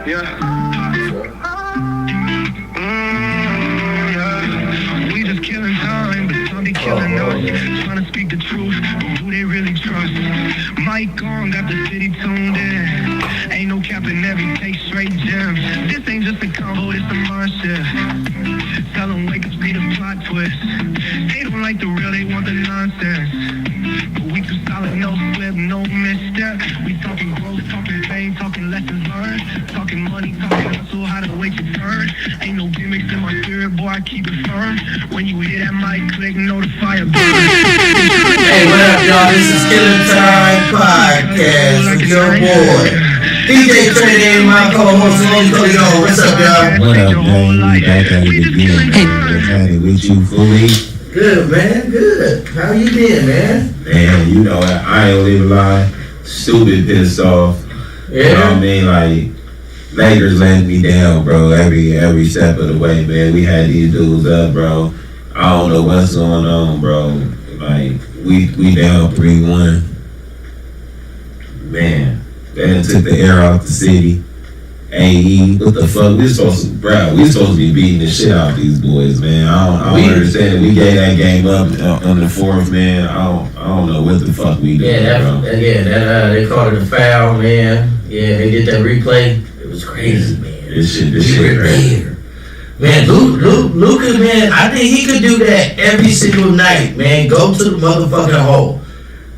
Yeah. We just killing time, but some be killing us. Trying to speak the truth, but who they really trust? Mike on, got the city tuned in. Ain't no capping every take straight gems. This ain't just a combo, this a mindset. Tell them wake up, see the plot twist. They don't like the real, they want the nonsense. But we too solid, no slip, no misstep. We talking growth, talking fame, talking lessons learned. Talking money, talking hustle, how to wait your turn. Ain't no gimmicks in my spirit, boy, I keep it firm. When you hear that mic click, know the fire burn. Hey, what up, y'all? This is Killer Time Podcast with your boy DJ Trinity, my co-host, Leo. What's up, y'all? What up, man? Back at it again. Had it with you fully. Good, man. Good. How you been, man? Man, you know, I ain't even lie. Stupid pissed off. Yeah. You know what I mean? Like, Lakers let me down, bro. Every step of the way, man. We had these dudes up, bro. I don't know what's going on, bro. Like, we down 3-1. Man, they took the air out the city. AE, what the fuck? We supposed to be beating the shit out of these boys, man. I don't understand. We gave that game up on the fourth, man. I don't know what the fuck we did, bro. They called it a foul, man. Yeah, they did that replay. It was crazy, man. This shit crazy. Man, Luka, man, I think he could do that every single night, man. Go to the motherfucking hole.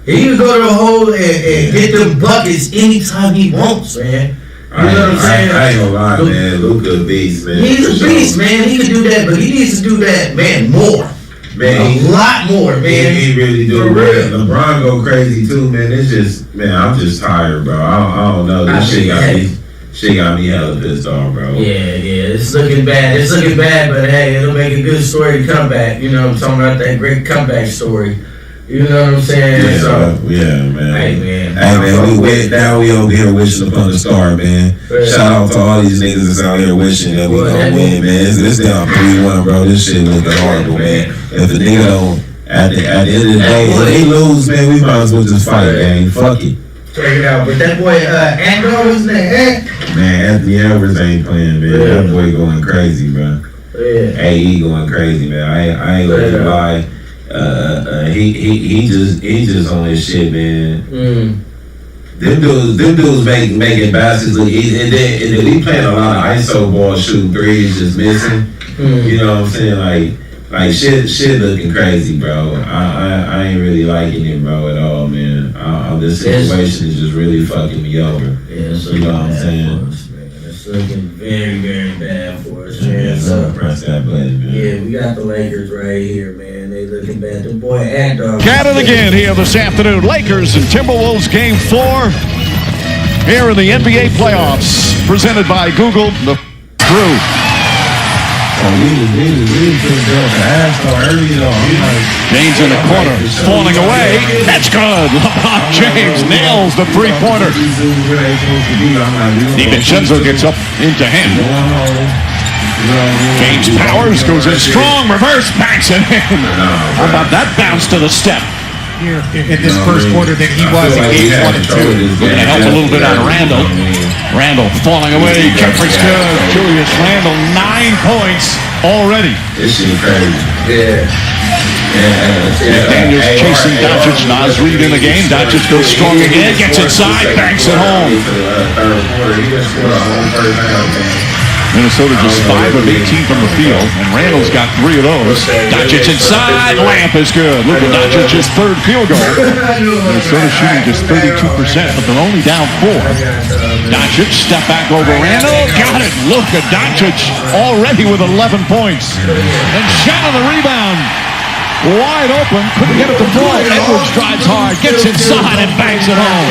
He can go to the hole and get them buckets anytime he wants, man. You know what I'm saying? I ain't gonna lie, man. Luka a beast, man. He's a beast, man. He can do that, but he needs to do that, man, more. Man, a lot more, man. He really do. LeBron go crazy too, man. It's just, man, I'm just tired, bro. I don't know. This shit got me hella pissed off, bro. Yeah. It's looking bad, but hey, it'll make a good story to come back. You know what I'm talking about? That great comeback story. You know what I'm saying? Yeah, man. Hey, man, we went down. We over here wishing upon the star, man. Right. Shout out to all these niggas that's out here wishing that we gonna win, man. This down 3-1, bro. This shit looking horrible, man. If the nigga don't, at the end of the day, if they lose, man, we might as well just fight, man. Fuck it. Check it out. But that boy, Andrew, what's his name? Man, Anthony Edwards ain't playing, man. Yeah. That boy going crazy, bro. Yeah. AE going crazy, man. I ain't gonna lie. He just on his shit, man. Them dudes making baskets look easy, and then we playing a lot of ISO ball, shooting threes, just missing. You know what I'm saying? Like shit looking crazy, bro. I ain't really liking it, bro, at all, man. This situation is just really fucking me over. Yeah, you know what I'm saying? It's looking very, very bad for us, man. Yeah, so press that button, man. Yeah, we got the Lakers right here, man. They looking bad. The boy Andrew. Got it again here this afternoon. Lakers and Timberwolves Game 4 here in the NBA playoffs. Presented by Google. The crew. James in the corner, falling away. That's good. LeBron James nails the three-pointer. DiVincenzo gets up into him. James Powers goes in strong, reverse, banks it in. How about that bounce to the step? Here in this first quarter than he was in games 1 and 2. Looking to help a little bit on Randall. Randall falling away. Jeffrey's good. Julius Randall, 9 points already. This shit crazy. Yeah. Daniels chasing Doncic. Nas Reed in the game. Doncic goes strong again. Gets inside. Banks it home. Minnesota just 5 of 18 from the field, and Randall's got 3 of those. Doncic inside, lamp is good. Look at Doncic's third field goal. Minnesota shooting just 32%, but they're only down 4. Doncic step back over Randall, got it. Look at Doncic already with 11 points. And Shannon the rebound. Wide open, couldn't get it to fall. Edwards drives hard, gets inside and bangs it home.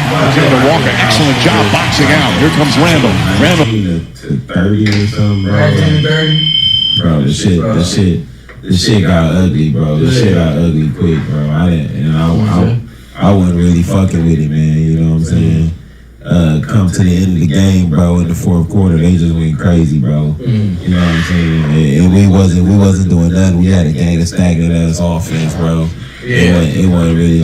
Alexander Walker, excellent job boxing out. Here comes Randall. To 30 or something, bro. Bro, this shit got ugly, bro. This shit got ugly quick, bro. I wasn't really fucking with it, man. You know what I'm saying? Come to the end of the game, bro, in the fourth quarter, they just went crazy, bro. You know what I'm saying? And we wasn't doing nothing. We had a gang of stagnant ass offense, bro. Yeah. It wasn't really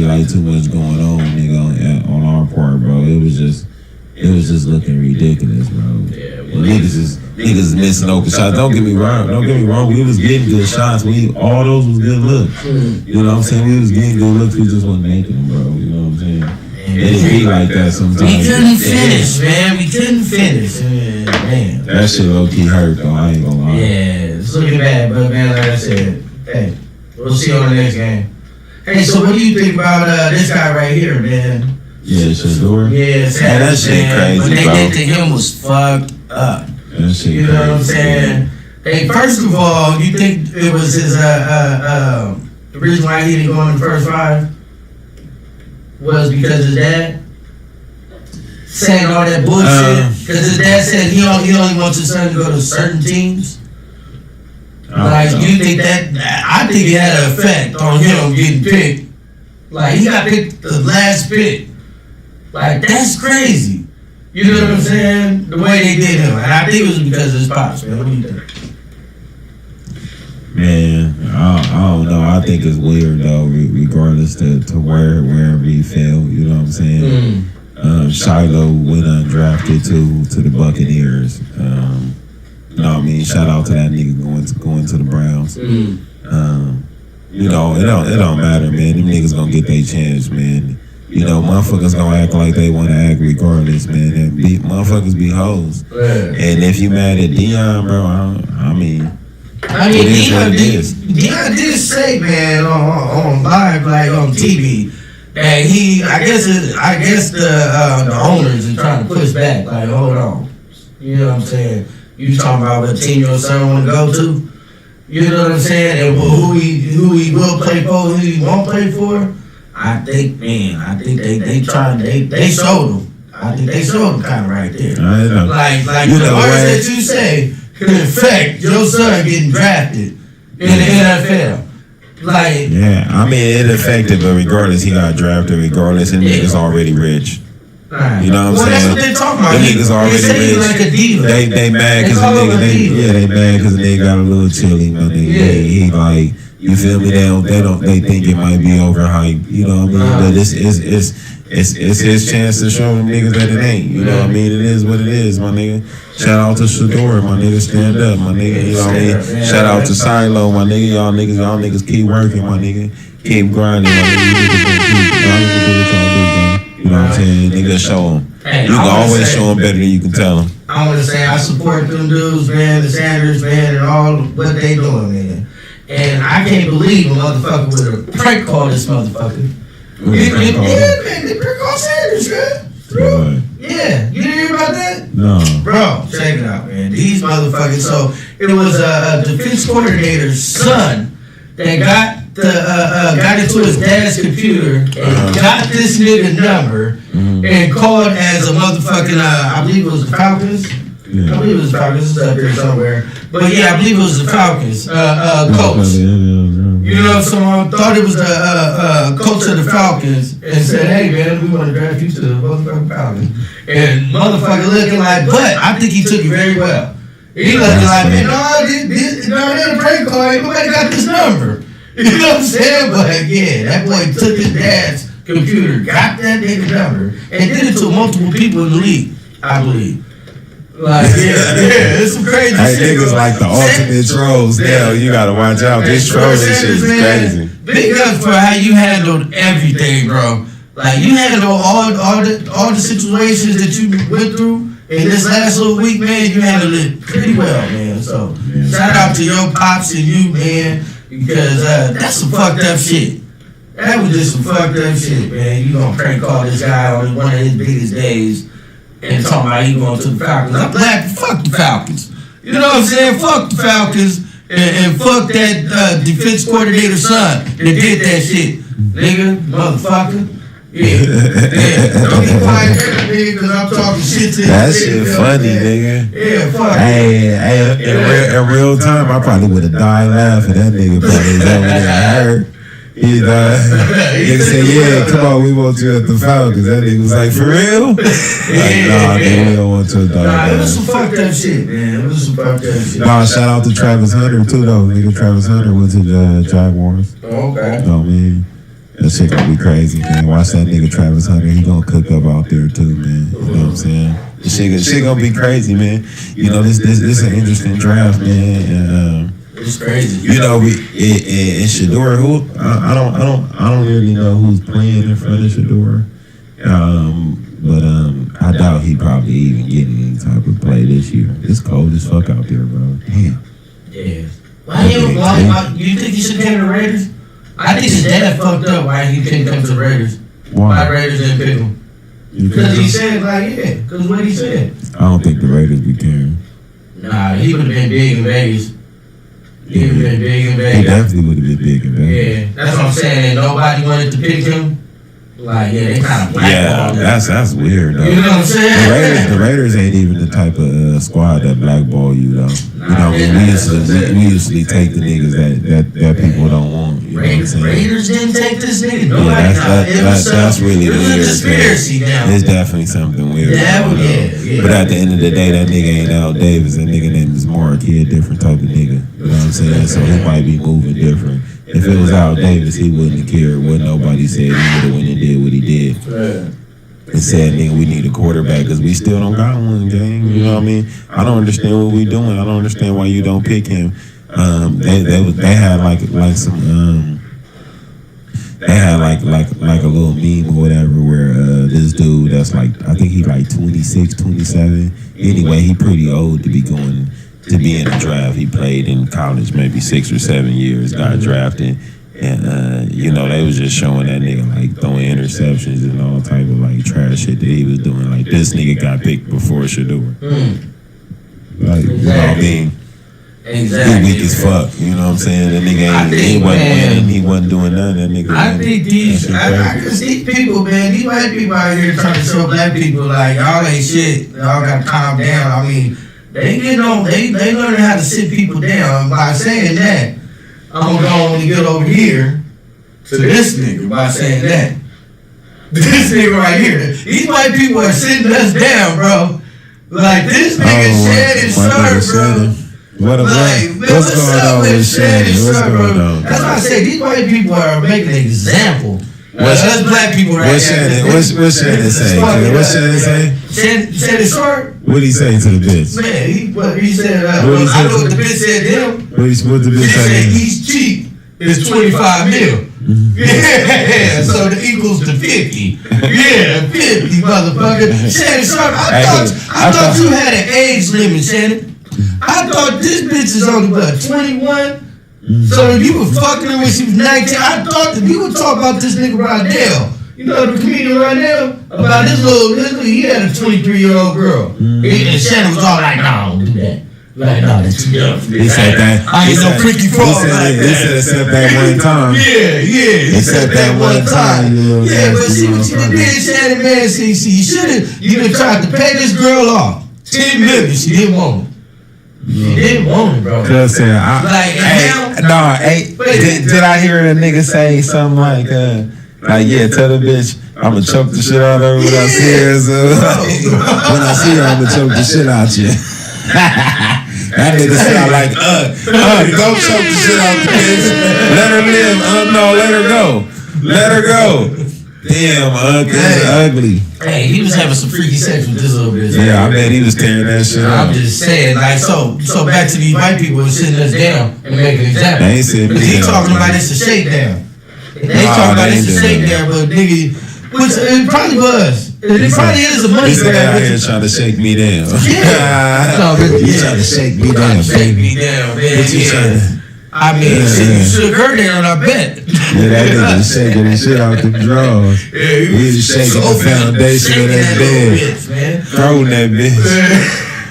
like too much going on, nigga, on our part, bro. it was just looking ridiculous, bro. Yeah, And niggas missing open shots. Don't get me wrong. We was getting good shots. All those was good looks. You know what I'm saying? We was getting good looks. We just wasn't making them, bro. You know what I'm saying? It be like that sometimes. We couldn't finish, man. We couldn't finish. Man. That shit low key hurt though. I ain't gonna lie. Yeah, it's looking bad, but man, like I said, hey, we'll see you on the next game. Hey, so what do you think about this guy right here, man? Yeah, Shador. Yeah, that shit crazy, what they bro. did to him was fucked up. That shit You know what I'm saying? Hey, first of all, you think it was his the reason why he didn't go in the first 5 was because his dad saying all that bullshit? Because his dad said he only wants his son to go to certain teams. Like, you think that? I think it had an effect on him getting picked. Like, he got picked the last pick. Like, that's crazy. You know what I'm saying? The way they did him. And I think it was because of his pops, man. What do you think? Man, I don't know. I think it's weird though, regardless to wherever he fell. You know what I'm saying? Shiloh went undrafted to the Buccaneers. You know what I mean? Shout out to that nigga going to the Browns. You know, it don't matter, man. Them niggas gonna get their chance, man. You know, motherfuckers gonna act like they want to act regardless, man. And motherfuckers be hoes. And if you mad at Deion, bro, I mean, Deion did say, man, on live, like on TV, that I guess the owners are trying to push back. Like, hold on, you know what I'm saying? You talking about what team your son want to go to? You know what I'm saying? And who he will play for, who he won't play for. I think they showed him. I think they showed him kind of right there. Like the words that you say could affect your son getting drafted in the NFL. Like, yeah, I mean it affected, but regardless, he got drafted. Regardless, and niggas already rich. You know what I'm saying? That's what they're talking about. The niggas already they rich. Like a diva. They mad because the nigga. They mad because they got a little chilly. My nigga. He like. You feel me? They think it might be overhyped. You know what I mean? But it's his chance to show them niggas that it ain't. You know what I mean? It is what it is, my nigga. Shout out to Shador, my nigga. Stand up, my nigga. You know what I mean? Shout out to Silo, my nigga. Y'all niggas keep working, my nigga. Keep grinding, my nigga. You know what I'm saying? Nigga, show them. You can always show them better than you can tell them. I want to say I support them dudes, man, the Sanders, man, and all what they doing, man. And I can't believe a motherfucker would have prank called this motherfucker. Yeah, man, they prank called Sanders, man. Yeah, you didn't hear about that? No. Bro, check it out, man. These motherfuckers. So it was a defense coordinator's son that got into his dad's computer and got this nigga number and called as a motherfucking I believe it was the Falcons. Yeah. I believe it was the Falcons. It's up there somewhere. But yeah, I believe it was the Falcons coach. You know, someone thought it was the coach of the Falcons and said, "Hey man, we want to draft you to the motherfucking Falcons." And motherfucker looking like, but I think he took it very well. He looking like, man, no, this a prank call. Ain't nobody got this number. You know what I'm saying? But yeah, that boy took his dad's computer, got that nigga number, and did it to multiple people in the league, I believe. Like, yeah, it's some crazy shit. Niggas like the ultimate trolls. Now you gotta watch out. This trolling shit is crazy. Big up for how you handled everything, bro. Like, you handled all the situations that you went through in this last little week, man. You handled it pretty well, man. So, shout out to your pops and you, man, because that's some fucked up shit. That was just some fucked up shit, man. You gonna prank call this guy on one of his biggest days and talking about he going to the Falcons. I'm glad. Fuck the Falcons. You know what I'm saying? Fuck the Falcons and fuck that defense coordinator's son that did that shit. Nigga, motherfucker. Yeah. Don't get quiet, nigga, because I'm talking shit to you. That shit funny, nigga. Yeah, fuck. Hey, in real time, I probably would have died laughing. That nigga probably was over there. I heard. Nigga said, yeah, come on, we want you at the Falcons. That nigga was like, for real? Like, nah, man, we don't want you at the Nah, it was some fucked up shit, man. It was some fucked up shit. Nah, shout out to Travis Hunter, too, though. Nigga, Travis Hunter went to the Jaguars. Okay. You know what I mean? That shit gonna be crazy, man. Watch that nigga Travis Hunter. He gonna cook up out there too, man. You know what I'm saying? This shit gonna be crazy, man. You know, this an interesting draft, man. It's crazy. You know, in Shador, who I don't really know who's playing in front of Shador. But I doubt he probably even getting any type of play this year. It's cold as fuck out there, bro. Damn. Yeah. Why you think he should come to the Raiders? I think his dad fucked up why he couldn't come to the Raiders. Why Raiders didn't pick him? Because he said, because what he said. I don't think the Raiders be caring. Nah, he would have been big in Vegas. He would have been big in Vegas. He definitely would have been big in Vegas. Yeah, that's what I'm saying. And nobody wanted to pick him. They kind of blackballed him. That's weird, though. You know what I'm saying? The Raiders ain't even the type of squad that blackball you, though. We usually take the niggas that people don't want. You know what I'm saying? Raiders didn't take this nigga. That's really weird. It was a conspiracy now. It's definitely something weird. Yeah. But at the end of the day, that nigga ain't Al Davis. That nigga name is Mark. He a different type of nigga. You know what I'm saying? So he might be moving different. If it was Al Davis, he wouldn't have cared what nobody said. He would have went and did what he did. And said, nigga, we need a quarterback because we still don't got one, gang. You know what I mean? I don't understand what we doing. I don't understand why you don't pick him. They had like some they had like a little meme or whatever where this dude that's like, I think he like 26, 27. Anyway, he pretty old to be going to be in the draft. He played in college maybe 6 or 7 years, got drafted. And, you know, they was just showing that nigga, like, throwing interceptions and all type of, like, trash shit that he was doing. Like, this nigga got picked before Shador. Like, you know what I mean? Exactly. He weak as fuck, you know what I'm saying? That nigga he wasn't winning, he wasn't doing nothing. That nigga. I think these people, man, these white people out here trying to show black people, like, y'all ain't shit, y'all gotta calm down. I mean, they learning how to sit people down. By saying that, I'm gonna go and get over here to this nigga by saying that. This nigga right here. These white people are sitting us down, bro. Like, this nigga shed his shirt, bro. What's going on with Shannon? What's going on? That's why I say these white people are making an example. Us black people right here. What's Shannon say? What's Shannon say? Shannon short? What did he say to the bitch? Man, he said, I know what the bitch said to him. What the bitch said? say? He's cheap. It's 25 mil. Yeah, so the equals to 50. Yeah, 50, motherfucker. Shannon short, I thought you had an age limit, Shannon. I thought this bitch is only, 21? So if you were fucking her when she was 19, I thought that you would talk about this nigga Rydell. You know the comedian Rydell? About this little, he had a 23-year-old girl. And Shannon was all like, no, don't do that. Like, no, that's too young. He said that. I ain't no freaky frog like that. He said except that one time. Yeah. Except that one time. Yeah, but see what you did, Shannon, man. See, you should have even tried to pay this girl off. 10 million, she didn't want it. She didn't want it, bro. Cause did I hear a nigga say something like, yeah, tell the bitch I'ma choke the shit out of her when I see her. When I see her, I'ma choke the shit out you. That nigga sound like, don't choke the shit out the bitch. Let her live. No, let her go. Let her go. Damn, ugly. Hey, he was having some freaky sex with this little bitch. Yeah, I bet he was tearing that shit up. I'm just saying, like, so back to these white people sitting us down and making examples. They ain't sitting me down. He talking about it's a shakedown. They talking about it's a shakedown, but nigga, which it probably was. It probably is a money grab. He's out here trying to shake me down. Yeah. He's trying to shake me down. Shake me down, man. What you trying? I mean, you shook her down, I bet. Yeah, that nigga was shaking the shit out the drawers. Yeah, he was shaking the foundation of that bed. Throwing that bitch.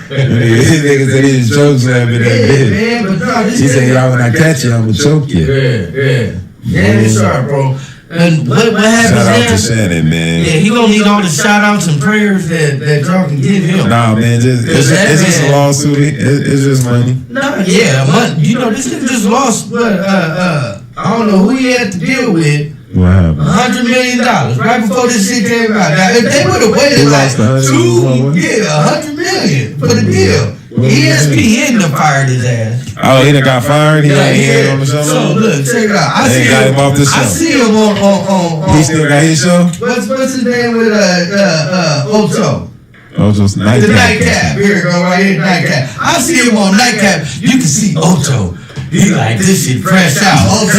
These niggas said he was choke slamming that bitch. He said, y'all, when I catch you, I'm gonna choke you. Yeah, it's sharp, bro. And what happens shout out there? to Shannon, man. Yeah, he gonna need all the shout outs and prayers that y'all can give him. Nah, man, it's just a lawsuit. It's just money. Nah, yeah, money. You know, this nigga just lost I don't know who he had to deal with. What happened? $100 million right before this shit came out. Now, if they would have waited like $100 million for the deal. ESPN done fired his ass. Oh, he done got fired. He ain't on the show. So look, check it out. I They see got him him off the show. I see him on. He still got his show. What's his name with Ocho? Oh, just The nightcap. nightcap. Here we go, right here, nightcap. I see him on nightcap. You can see Ocho. He like, this shit fresh out. Ocho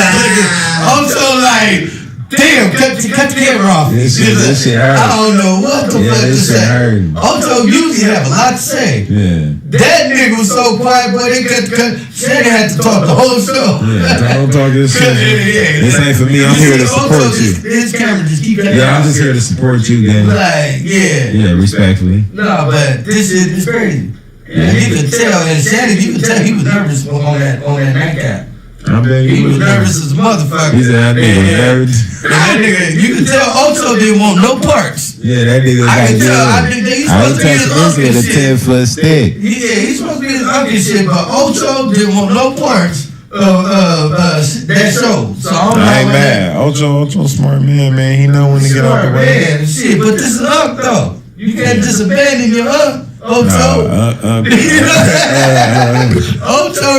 like, damn, cut the camera off. This shit hurt. I don't know what the fuck to this shit say. hurt. Ocho usually have a lot to say. Yeah. That nigga was so quiet, boy, they Shannon had to talk the whole show. Yeah, don't talk this shit. Yeah. This ain't for me. I'm here to support you. His camera just keep cutting Yeah, I'm out. just here to support you, gang. Like, yeah. Yeah, respectfully. No, but this shit is crazy. And you could tell, and Shannon, you could tell he was nervous on that nightcap. I bet He was nervous as a motherfucker. He said that nigga was nervous. And that nigga, you could tell Ocho didn't want no parts. Yeah, that nigga was I like, can tell. yeah. He's I supposed was to be his touching uncle this with a shit. 10-foot stick. Yeah, he's supposed to be his uncle shit, but Ocho didn't want no parts of that show. So I don't know. I ain't mad. Ocho smart man. He know when to get out the way. Man, shit, but this is Unc though. You can't just abandon your Unc. Ocho. Ocho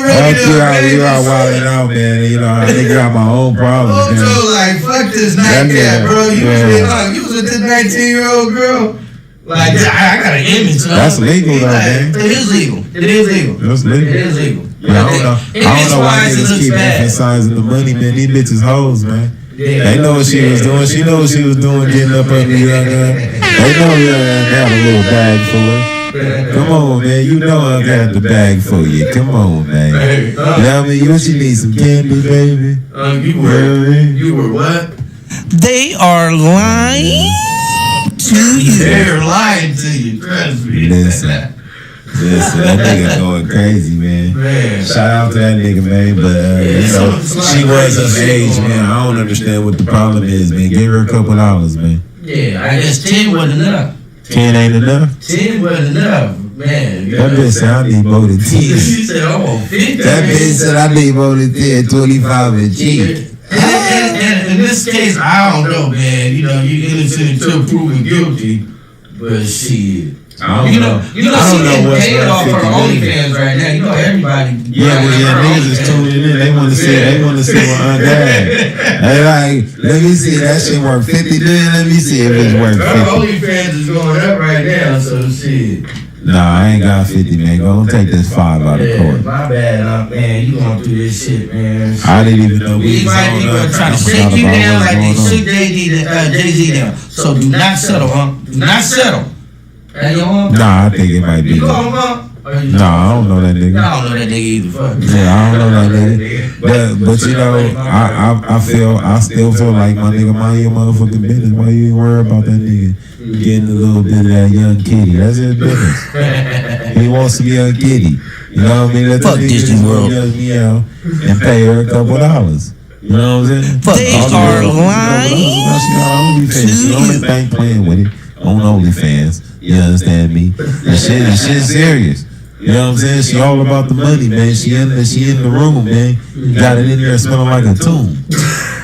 ready to abandon You out wilding out, man. You know, I think I got my own problems, man. Ocho like, fuck this nightcap, bro. You was with this 19-year-old girl. Like, I got an image. That's legal, though, man. It is legal. It is legal. That's legal. It is legal. Yeah, I don't know why niggas keep emphasizing the money, man. These bitches hoes, man. Yeah. They know what she was doing. She know what she was doing getting up under young gun. They know young got a little bag for her. Come on, man. You know I got the bag for you. Come on, man. You know what I mean? You need some candy, baby. You were what? They are lying to you. They're lying to you. Trust me. Listen, that nigga going crazy, man. Shout out to that nigga, man. But you know, she was of age, man. I don't understand what the problem is, man. Give her a couple dollars, man. Yeah, I guess 10 wasn't enough. 10 ain't enough. 10 wasn't enough, man. That bitch said I need more than 10. She said, I'm on 50. That bitch said I need more than 10, 25 and cheap. And in this case, I don't know, man. You know, you innocent until proven guilty. But shit. I don't know. She getting paid off her OnlyFans right now. You know everybody. Yeah, but niggas is tuning in. They want to see. They want to see what undone. They like, let me see that shit worth 50 million. Let me see if it's worth 50. Her OnlyFans is going up right now, so shit. Nah, I ain't got 50, man. Go take this 5 out of court. My bad, man. You going through this shit, man. I didn't even know we These was white on people are trying to shake you down like they shook Jay-Z down. So do not settle, huh? Do not settle. Nah, I think it might be. You know him, huh? Nah, I don't know that nigga. I don't know that nigga either. Fuck. Yeah, I don't know that nigga. But you know, I still feel like my nigga mind your motherfucking business. Why you ain't worry about that nigga getting a little bit of that young kitty? That's his business. He wants some young kitty. You know what I mean? Let Fuck Disney World. Me out and pay her a couple dollars. You know what I'm saying? They are lying She only think playing with it on OnlyFans. You understand me? That shit serious. You know what I'm saying? She all about the money, man. She in the room, man. Got it in there smelling like a tomb.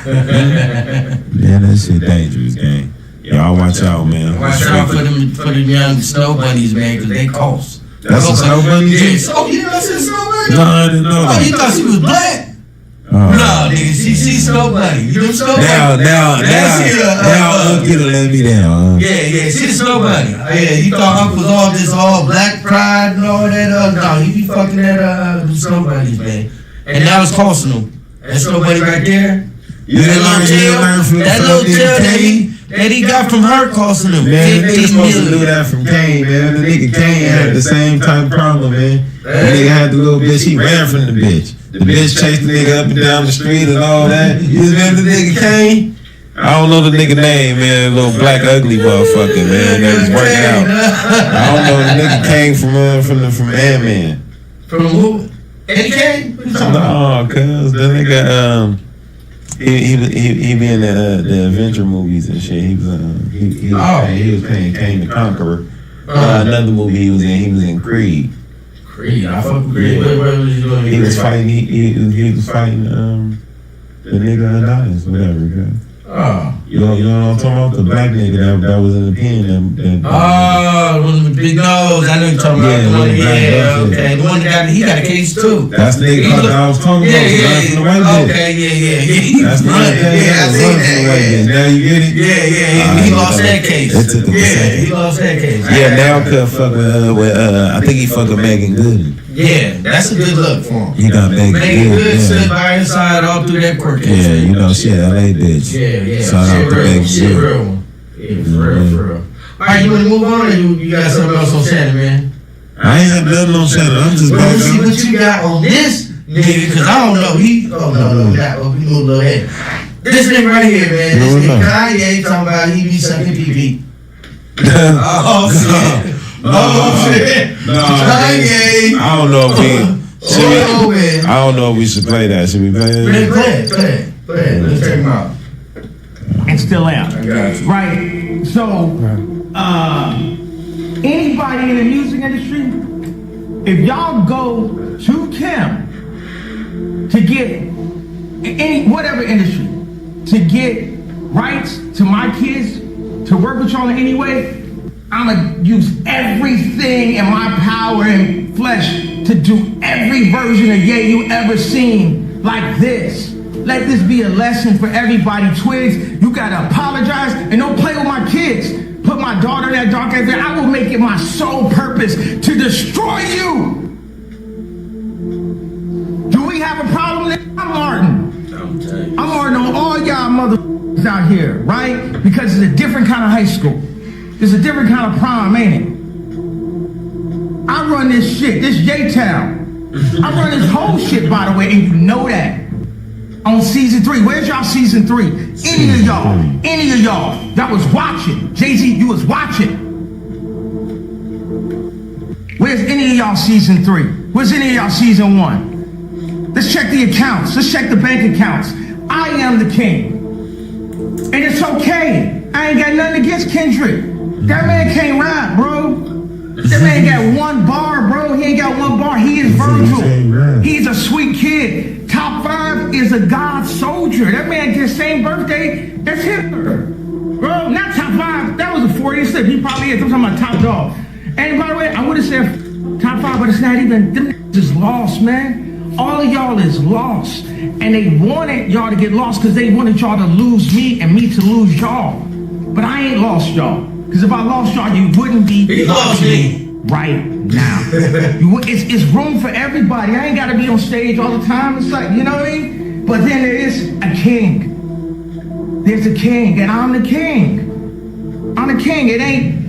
Man, that shit dangerous, gang. Y'all watch out, man. Watch out for them young snow bunnies, man, because they cost. That's a snow bunny? Yeah. Oh, you know that's a snow bunny? No, I didn't know Oh, that. you thought she was black? No, nigga, she snow bunny. You know snow bunny? Now, Uncle done let me down. Yeah, she's snow bunny. Yeah, you thought Uncle was all black pride and all that. No, he be fucking that snow bunnies, man. And now it's costing him. That snow bunny right there. You didn't learn from that little tail that he got from her costing him. Man, the nigga supposed to do that from Kane, man. The nigga Kane had the same type of problem, man. The nigga had the little bitch, he ran from the bitch. The bitch chased the nigga up and down the street and all that. You remember the nigga Kane? I don't know the nigga name, man. Little black ugly motherfucker, man. That was working out. I don't know the nigga Kane from Ant-Man. From who? Eddie Kane? No, cuz the nigga he be in the adventure movies and shit. He was playing Kane the Conqueror. Another movie he was in Creed. Creed, I fuck with Creed. What was he doing? He was fighting. He was fighting the nigga Adonis, whatever. Oh. You know what I'm talking about? The black nigga that was in the pen. Oh, one of the big nose. I know you're talking about. Yeah, okay. The one that he got a case too. That's the nigga I was talking about. Okay, yeah. That's the nigga. Now you get it? Yeah. He lost that case. It took him a second. He lost that case. Yeah, now could fuck with I think he fucking Megan Good. Yeah, that's a good look for him. He got Megan Good. Sit by his side all through that court case. Yeah, you know, shit, LA bitch. Yeah. Shout out to Megan Shit Good. real. Yeah, for real. All right, you want to move on, or you got something else on Shannon, man? I ain't have nothing on Shannon. I'm just Let me back see what you got on this nigga, because I don't know. He moved a little ahead. This nigga right here, man. This nigga Kanye talking about he be sucking pee. Oh shit. Kanye. I don't know if I don't know if we should play that. Should we play it? Play it. Let's check him out. And still am. I got you. Right? So, anybody in the music industry, if y'all go to Kim to get any whatever industry to get rights to my kids to work with y'all in any way, I'm gonna use everything in my power and flesh to do every version of Ye you ever seen like this. Let this be a lesson for everybody. Twigs, you gotta apologize and don't play with my kids. Put my daughter in that dark area. I will make it my sole purpose to destroy you. Do we have a problem? I'm Martin. I'm Martin on all y'all motherfuckers out here, right? Because it's a different kind of high school. It's a different kind of prom, ain't it? I run this shit. This J-Town. I run this whole shit, by the way, and you know that. On season 3. Where's y'all season 3? Any of y'all that was watching. Jay-Z, you was watching. Where's any of y'all season 3? Where's any of y'all season 1? Let's check the accounts. Let's check the bank accounts. I am the king. And it's okay. I ain't got nothing against Kendrick. That man can't rap, bro. That man got one bar, bro. He ain't got one bar. He is Virgil. He's a sweet kid. Top 5 is a God soldier. That man gets same birthday as Hitler. Bro, not top 5. That was a 40th slip. He probably is. I'm talking about top dog. And by the way, I would have said top 5, but it's not even. Them just lost, man. All of y'all is lost. And they wanted y'all to get lost because they wanted y'all to lose me and me to lose y'all. But I ain't lost y'all. Because if I lost y'all, you wouldn't be watching me right now. It's room for everybody. I ain't got to be on stage all the time. It's like, you know what I mean? But then there is a king. There's a king, and I'm the king. I'm the king. It ain't.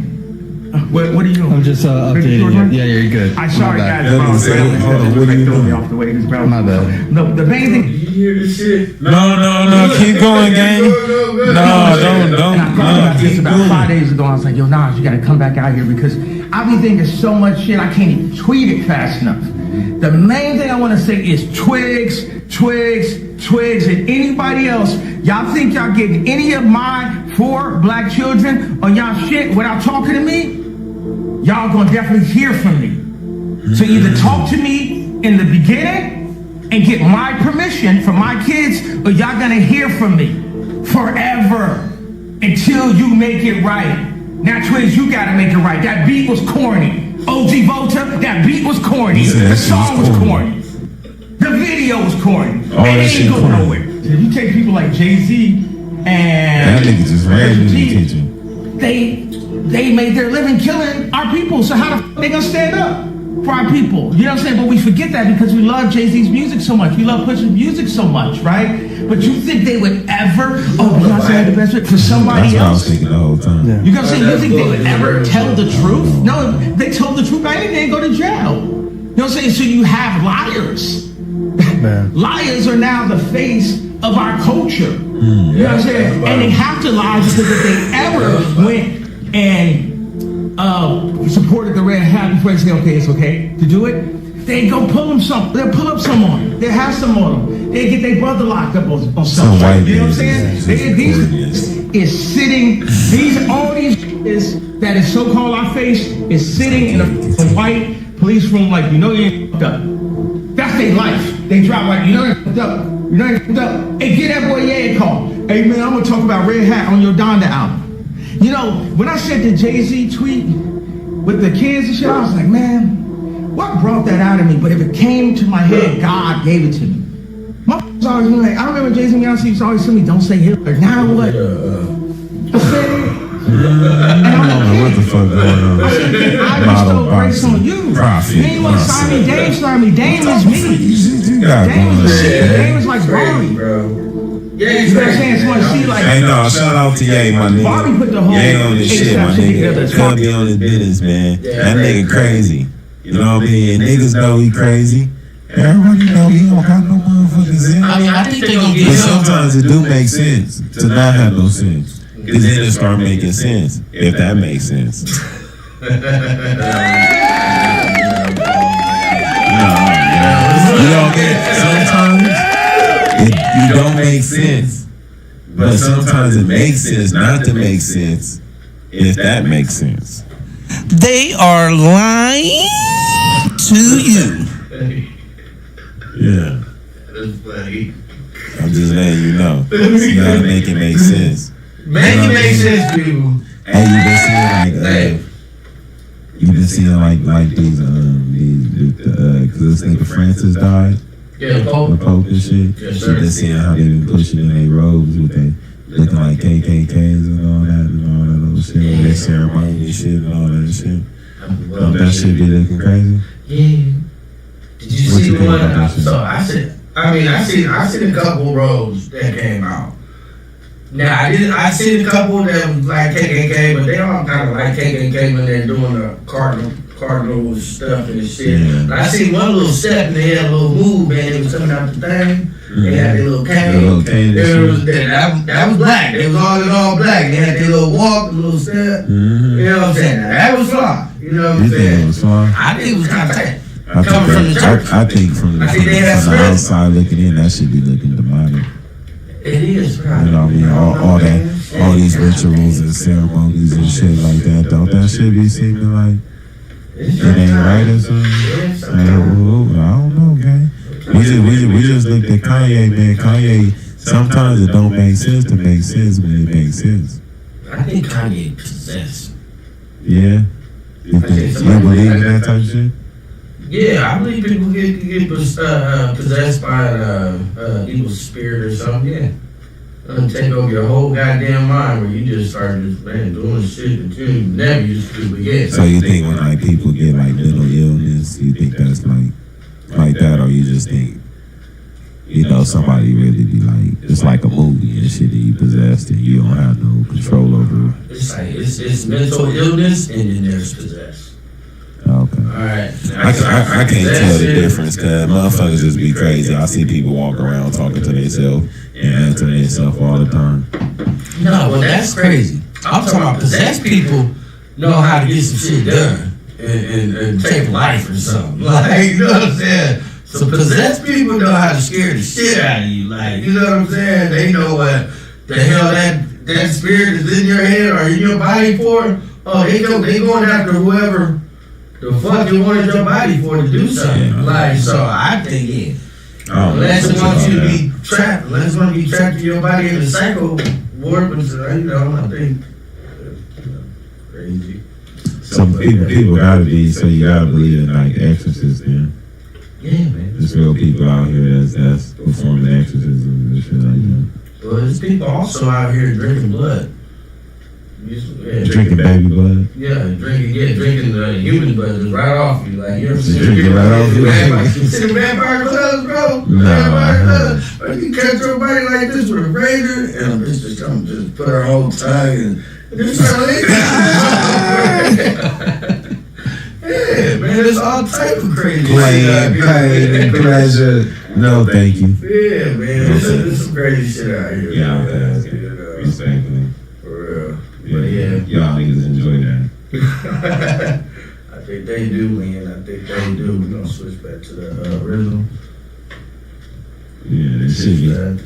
What are you doing? I'm just updating you. Yeah, you're good. I'm sorry, guys. What are you doing? Off the way. My bad. The main thing. You hear this shit? No. Keep going, gang. No, don't. And I thought about this about 5 days ago. I was like, yo, Nas, you gotta come back out here because I be thinking so much shit I can't even tweet it fast enough. The main thing I want to say is Twigs, and anybody else. Y'all think y'all getting any of my 4 black children on y'all shit without talking to me? Y'all gonna definitely hear from me. So either talk to me in the beginning and get my permission from my kids, or y'all gonna hear from me forever until you make it right. Now, Twigs, you gotta make it right. That beat was corny. OG Volta, that beat was corny. The song was corny. The video was corny. And it ain't go nowhere. So you take people like Jay-Z and that nigga just ran in the kitchen. They made their living killing our people. So how the fuck they gonna stand up for our people? You know what I'm saying? But we forget that because we love Jay-Z's music so much. We love pushing music so much, right? But you think they would ever, Beyonce had the best fit for somebody That's what I was else? thinking the whole time. You gonna say you think they would ever tell the truth? No, they told the truth. They didn't go to jail. You know what I'm saying? So you have liars. Liars are now the face of our culture. You know what I'm saying? And they have to lie because if they ever went and supported the red hat before they say, okay, it's okay to do it, they go pull them some. They'll pull up some on them. They'll have some on them. They get their brother locked up on some white you know what I'm dudes saying? These is sitting. All these is that is so-called our face is sitting in a white police room like you ain't fucked up. That's their life. They drive like you ain't fucked up. You know ain't fucked up. Hey, get that boy a call. Hey man, I'm gonna talk about Red Hat on your Donda album. You know, when I said the Jay-Z tweet with the kids and shit, I was like, man, what brought that out of me? But if it came to my head, God gave it to me. My was always like, I remember Jay-Z when I used to always tell me, don't say Hitler. Now what? I said it. What the fuck going on? I said, I bestowed grace on you. Profit. You ain't want to sign me. Dame signed me. Dame is me. Dame was a shit. Dame was like Barbie. Yeah, You know what I'm saying? Somebody see like. Hey, no, shout out to Ye, my nigga. Barbie put the whole Ye on this shit, my nigga. Cub be on his business, man. That nigga crazy. You know what I mean? And niggas know he crazy. Everybody know he don't got no motherfucking sense. I mean, I think they gonna get But him. sometimes it do make sense to not have no sense. Because then it start making sense, if that makes sense. You know, sometimes you don't make sense. But sometimes it makes sense not to make sense, if that makes sense. They are lying to you. Yeah. That's funny. I'm just letting you know. You gotta make it make sense. Make it make sense, people. Hey, you been seeing like these cause this nigga Francis died. Yeah, The Pope. Pope and shit. Yes, You sir. been seeing how they been pushing in their robes with they looking like KKKs and all that little shit, with their ceremony and shit and all that shit. Don't that shit be looking crazy? Yeah. Did you What see you the think one? about that shit? So I seen a couple roads that came out. Now I seen a couple that was like KKK, but they all kind of like KKK when they're doing the cardinal stuff and shit. Yeah. But I seen one little step and they had a little move, man. They was coming out the thing. They had their little cane. The little cane and That was black. They was all in all black. They had their little walk, the little step. Mm-hmm. You know what I'm saying? Now, that was fly. You know what I'm You think it saying? was fun? I think it was kind of tight. I think Coming from the church. I think from the I think they had from the spirit. outside looking in, that should be looking demonic. It is, right? You know what I mean? All these rituals and ceremonies and shit like that. Don't that shit be seeming like it ain't right or something? Like, I don't know, gang. We just looked at Kanye, man. Kanye, sometimes it don't make sense to make sense when it makes sense. I think Kanye possessed. Yeah? You believe in that type of shit? Yeah, I believe people get possessed by an evil spirit or something. Yeah, take over your whole goddamn mind where you just start doing shit that you never used to do. But yeah. So you think when like people get like mental illness, you think that's like that, or you just think, you know, somebody really be like, it's like a movie and shit that you possessed and you don't have no control over it? It's like it's mental illness and then there's possessed. Okay. Alright. I can't tell the difference because motherfuckers just be crazy. I see people walk around talking to themselves and answering themselves all the time. No, well that's crazy. I'm talking about possessed people know how to get some shit done and take life or something. Like, you know what I'm saying? So possessed people know how to scare the shit out of you. Like, you know what I'm saying? They know what the hell that spirit is in your head or in your body for. Oh, they going after whoever the fuck you wanted your body for to do something. Yeah. Like, so I think unless it wants you to be trapped, unless it wants to be trapped in your body in the cycle warp, I think crazy. Some people gotta be, so you gotta believe in like exorcists then. Yeah, man. There's real people out here that's performing exorcisms and shit like that. Well, there's people also out here drinking blood. Drinking baby blood? Drinking human blood just right off you. Like, you ever Just seen drink it right off you? You seen the vampire clubs, bro? No, Vampire clubs. Or you catch your body like this with a razor, and a bitch just come just put her whole tongue and just start licking. Yeah, man, there's all type of crazy shit. Pain, and pleasure. No, thank you. Yeah, man, there's some crazy shit out here. Yeah, man. okay. Respectfully. For real. Yeah, y'all niggas enjoy that. I think they do, man. I think they do. We're gonna switch back to the original. Yeah, this shit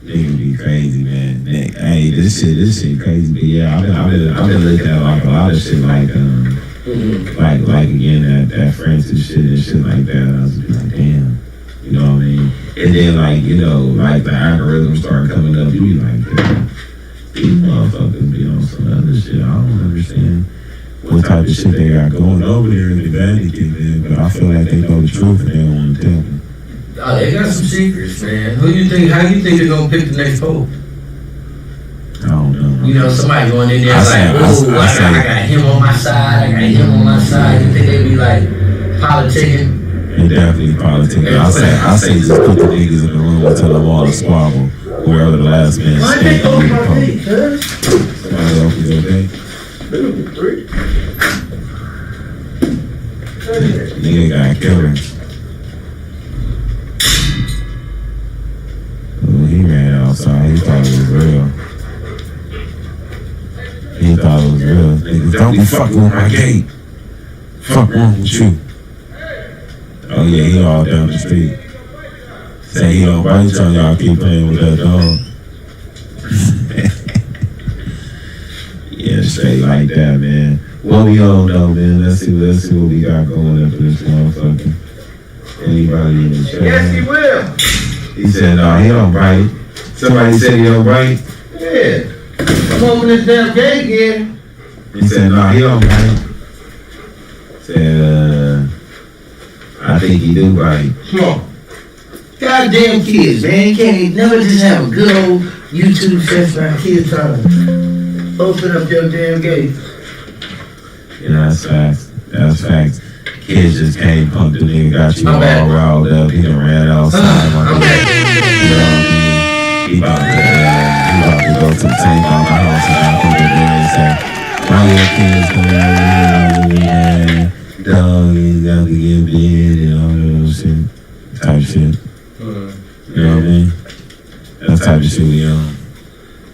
be crazy, man. Hey, this shit crazy. But yeah, I've been looking at like a lot of shit like like again that Francis shit and shit like that. I was just like, damn. You You know what I mean? And then, like, you know, like the algorithm started coming up, you be like, damn, these motherfuckers be on some other shit. I don't understand what type of shit they got going over there in the Vatican, man. But I feel like they know the truth and they don't want to tell me. Oh, they got some secrets, man. How you think they're gonna pick the next pope? I don't know. You know, somebody going in there like, oh, I got him on my side, I got him on my side. You think they be like politicking? They definitely politicking. I say just put the niggas in the room and tell them all to squabble. Whoever the last man stands to be the pope. Somebody else is okay. Nigga got killed. When he ran outside, he thought it was real. He thought it was real. Niggas, don't be fucking with my gate. Fuck wrong with you? Oh yeah, he all down the street. Say he don't bite y'all, y'all keep playing with that dog. Yeah, straight like that, man. What we on though, man? Let's see what we got going up for this motherfucker. Anybody in the chat? Yes, he will. He said, no, he don't bite. Somebody said he don't bite? Yeah. I'm open this damn gate again. He said, no, he don't bite. Said, I think he do bite. Goddamn kids, man. You can't never just have a good old YouTube session on kids trying to open up your damn gate. Yeah, that's facts. That's facts. Kids just came, punked the nigga, got you all riled up. He done ran outside. You know what I mean? He about to go to the tank on my house and I put it there and say, why your kids come over here, man? Dog, you got to get big and all that little shit. Type shit. You know what I mean? That's type of shit we on.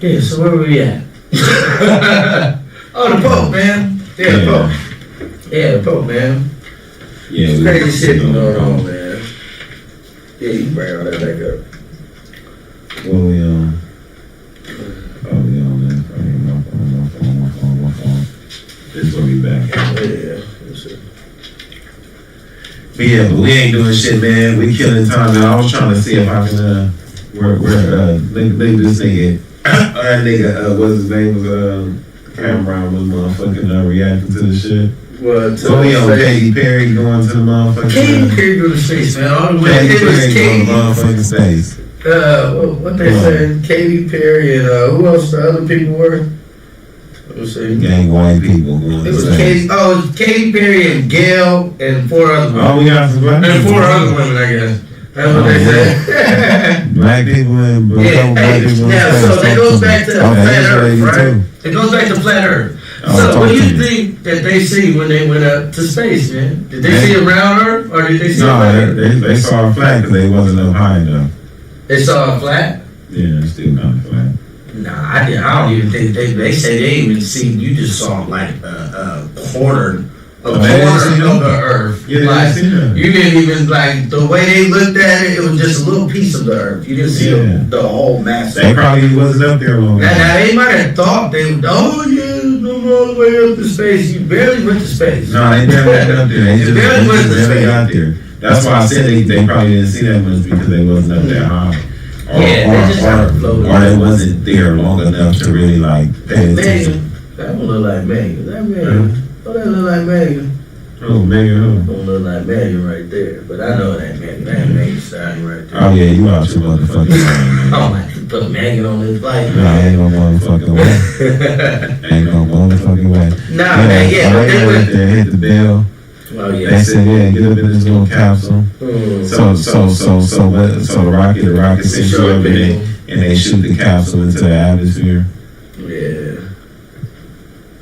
Yeah, so where we at? Oh, the Pope, man. Yeah, the Pope. Yeah, the Pope, man. Yeah, it's crazy shit going on, man. Yeah, you can bring all that back up. What we on? Oh, we on that. My phone. This will be back. Yeah, that's it. But yeah, but we ain't doing shit, man. We killing time, man. I was trying to see if I can, link this nigga. That nigga, what's his name, was, Cameron was motherfucking reacting to the shit. What? So we on Katy Perry going to the motherfucking... Katy Perry going to space, man. All the way Katy it was Perry Katy. going to motherfucking space. What they said, Katy Perry and who else the other people were? Let me see. Gang white people going to space. It was Katy Perry and Gail and 4 other women. Oh, we got some black and 4 other women, I guess. That's what they said. Black people and black people. Yeah, so it goes back to flat Earth, right? It goes back to flat Earth. So what do you think that they see when they went up to space, man? Did they see a round Earth or did they see a flat Earth? They saw a flat because they wasn't up high enough. They saw a flat? Yeah, it's still kind of flat. Nah, I don't even think they say they even see. You just saw like a quarter of the Earth. Yeah, like, you didn't even like the way they looked at it. It was just a little piece of the Earth. You didn't see the whole mass. They probably wasn't up there long. Now they might have thought they would. Oh yeah, no all the way up to space. You barely went to space. No, they never went up there. They just barely went to space. Got there. That's why I said they probably didn't see that much because they wasn't up there high. Or they wasn't there long enough to really like pay attention. That don't look like Megan. That Megan. Oh, that look like Megan. Oh, Megan who? Don't look like Megan right there. But I know that Megan. That Megan style right there. Oh yeah, you out your motherfucking mind, man. I don't like to put Megan on this flight. Nah, ain't no motherfucking way. Ain't no motherfucking way. Nah, man, yeah. But they went there, hit the bell. Oh, yeah. They said, yeah, get up in this little capsule. So the rocket sends you up in it, and they shoot the capsule into the atmosphere. Yeah.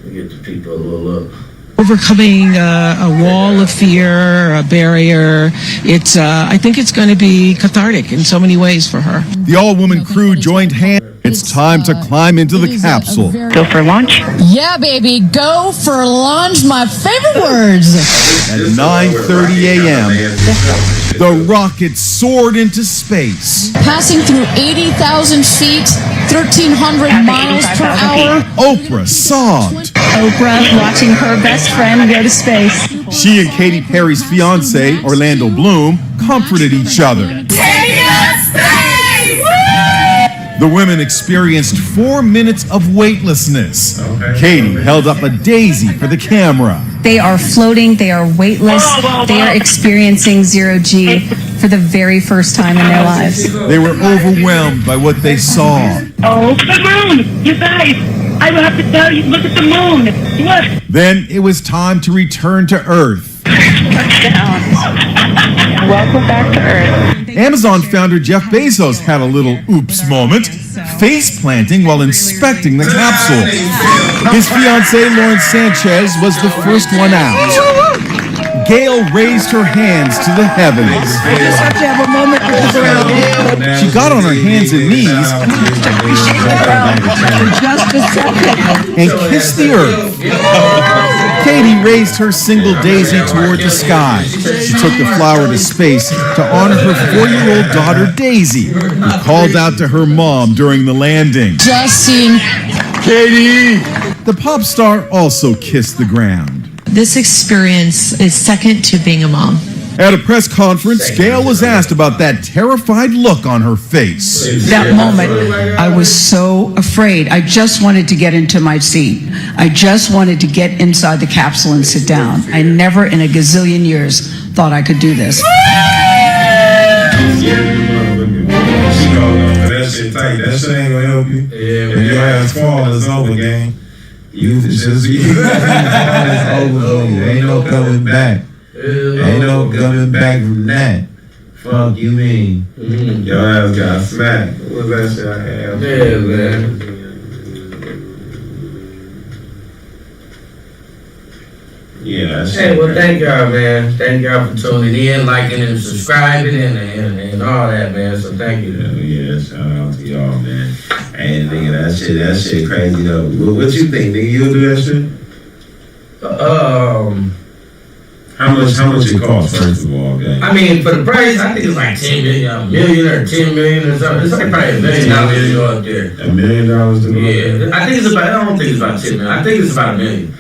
We get the people a little up. Overcoming a wall of fear, a barrier. It's, I think it's going to be cathartic in so many ways for her. The all-woman crew joined hands. It's time to climb into the capsule. Go for lunch? Yeah, baby. Go for lunch. My favorite words. At 9:30 a.m., the rocket soared into space. Passing through 80,000 feet, 1,300 miles per hour. Oprah sobbed. Oprah watching her best friend go to space. She and Katy Perry's fiance, Orlando Bloom, comforted each other. The women experienced 4 minutes of weightlessness. Katie held up a daisy for the camera. They are floating, they are weightless, they are experiencing zero G for the very first time in their lives. They were overwhelmed by what they saw. Oh, the moon! You guys, I will have to tell you, look at the moon. Look. Then it was time to return to Earth. Touchdown. Welcome back to Earth. Amazon founder Jeff Bezos had a little oops moment, face planting while inspecting the capsule. His fiancée Lauren Sanchez was the first one out. Gail raised her hands to the heavens. I just have to have a moment with the ground. She got on her hands and knees For just a second. and kissed the earth. Katie raised her single daisy toward the sky. She took the flower to space to honor her 4-year-old daughter Daisy, who called out to her mom during the landing. Just seeing Katie! The pop star also kissed the ground. This experience is second to being a mom. At a press conference, Gail was asked about that terrified look on her face. That moment, I was so afraid. I just wanted to get into my seat. I just wanted to get inside the capsule and sit down. I never in a gazillion years thought I could do this. That shit tight. That shit ain't gonna help you. Yeah, when your ass fall, it's over, gang. It's over. Ain't no coming back. Ain't no coming back from that. Fuck you mean? Your ass got smacked. What was that shit I had? Yeah, man. Yeah, Hey, well, thank y'all, man. Thank y'all for tuning in, liking and subscribing and all that, man. So thank you. Yeah, shout out to y'all, man. Hey, nigga, that shit crazy though. What you think, nigga? You'll do that shit? How much it cost, first of all, gang? I mean, for the price, I think it's like 10 million, a million or 10 million or something. It's like probably $1 million to go up there. $1 million to go? Yeah, I think it's about. I don't think it's about 10 million. I think it's about $1 million.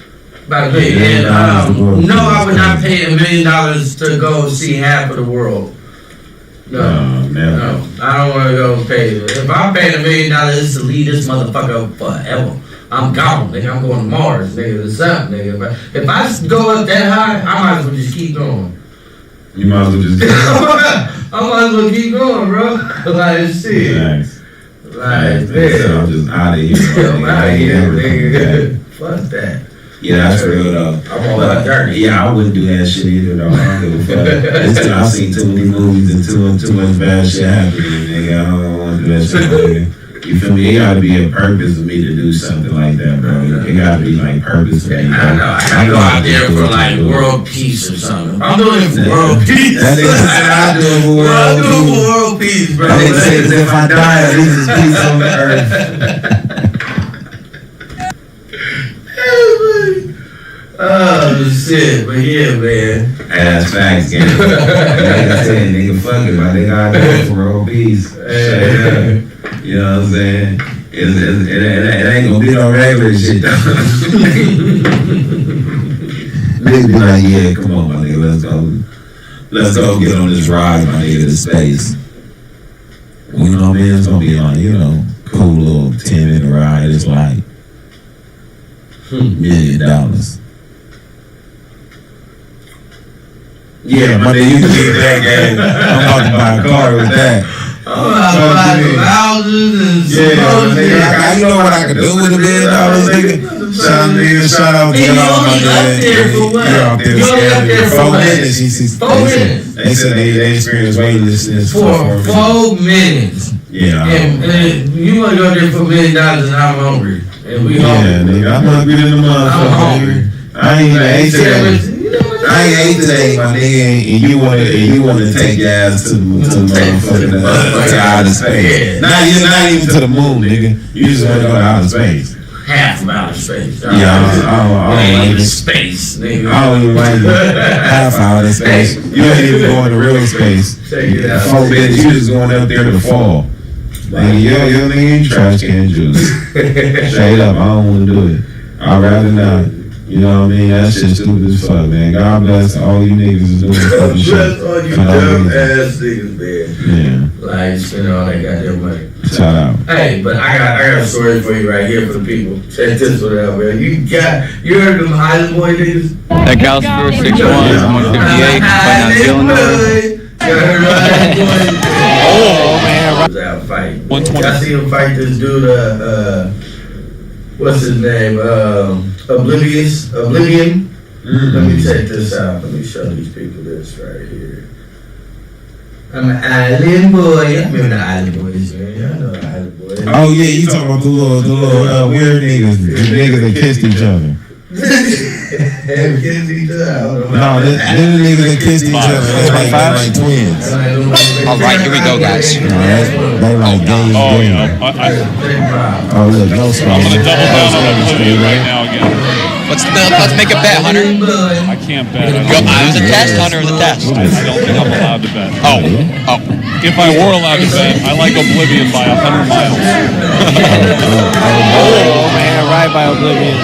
About $1 million. And no, I would not pay $1 million to go see half of the world. No, I don't want to go pay. If I'm paying $1 million to leave this motherfucker forever, I'm gone, nigga. I'm going to Mars, nigga, or something, nigga. But if I go up that high, I might as well just keep going. You might as well just I might as well keep going, bro. Like, shit. Nice. Like, so I'm just out of here. I'm out of here, nigga. Fuck that. Yeah, that's real though. I'm all about dirty. Yeah, I wouldn't do that shit either though. I don't give a fuck. I've seen too many movies and too much bad shit happening, nigga. I don't want to do that shit, nigga. You feel me? It gotta be a purpose for me to do something like that, bro. It gotta be like purpose for me. I know. I gotta go out there for like world peace or something. I'm doing it for world peace. That is I do it for world peace. I'm doing it for world peace, bro. They say if I die, at least it's peace on the earth. Oh shit, but yeah, man. That's facts, gang. Like I said, nigga, fuck it, my nigga, I do it for world peace. You know what I'm saying? It ain't gonna be no regular shit though. Nigga be like, yeah, come on, my nigga, let's go get on this ride, my nigga, to space. Well, you know what I mean? It's gonna be like, you know, cool little 10-minute ride. It's like $1 million. Yeah, my nigga, you can get that game. I'm about to buy a car with that. I'm about to buy some houses and some nigga, you know what I could do with $1 million, nigga? Shout out to y'all, my nigga. You're out there 4 minutes. 4 minutes. They said they experienced weightlessness for 4 minutes. Yeah. And you want to go there for $1 million and I'm hungry. And we hungry. Yeah, nigga, I'm hungry than the motherfucker. I'm hungry. I ain't ate today. I ain't ate today, my nigga, and you want to take your ass to motherfucking outer space. Not even to the moon, nigga. You just want to go to outer space. Half of outer space. Yeah, I don't like it. Space, nigga. I don't even like it. Half outer space. You ain't even going to real space. 4 minutes, you just going up there to fall. Nigga, you ain't trash can juice. Straight up, I don't want to do it. I'd rather not. You know what I mean? That shit stupid as fuck, man. God bless all you niggas is doing fucking shit. Bless all you dumb ass niggas, man. Yeah. Like, spending all that goddamn money. Shout out. Hey, but I got a story for you right here for the people. Check this one out, man. You heard them Island Boy niggas? That gal's for 6'1", 158, fighting out Illinois. Oh, man. Was out fighting. 120. I see him fight this dude, what's his name? Oblivion. Let me check this out. Let me show these people this right here. I'm an island boy. I remember the Island Boys, man. Y'all know the Island Boys. Oh yeah, you talking about the little weird niggas, the niggas that kissed each other. Kissed each other. No, they're the niggas that kissed each other. They like twins. All right, here we go, guys. No, they like gay. Oh look, no spot. I'm gonna double down on Oblivion right now again. Let's make a bet, Hunter. I can't bet. It was a test, Hunter. It was a test. I don't think I'm allowed to bet. Oh. If I were allowed to bet, I like Oblivion by 100 miles. Oh man, right by Oblivion.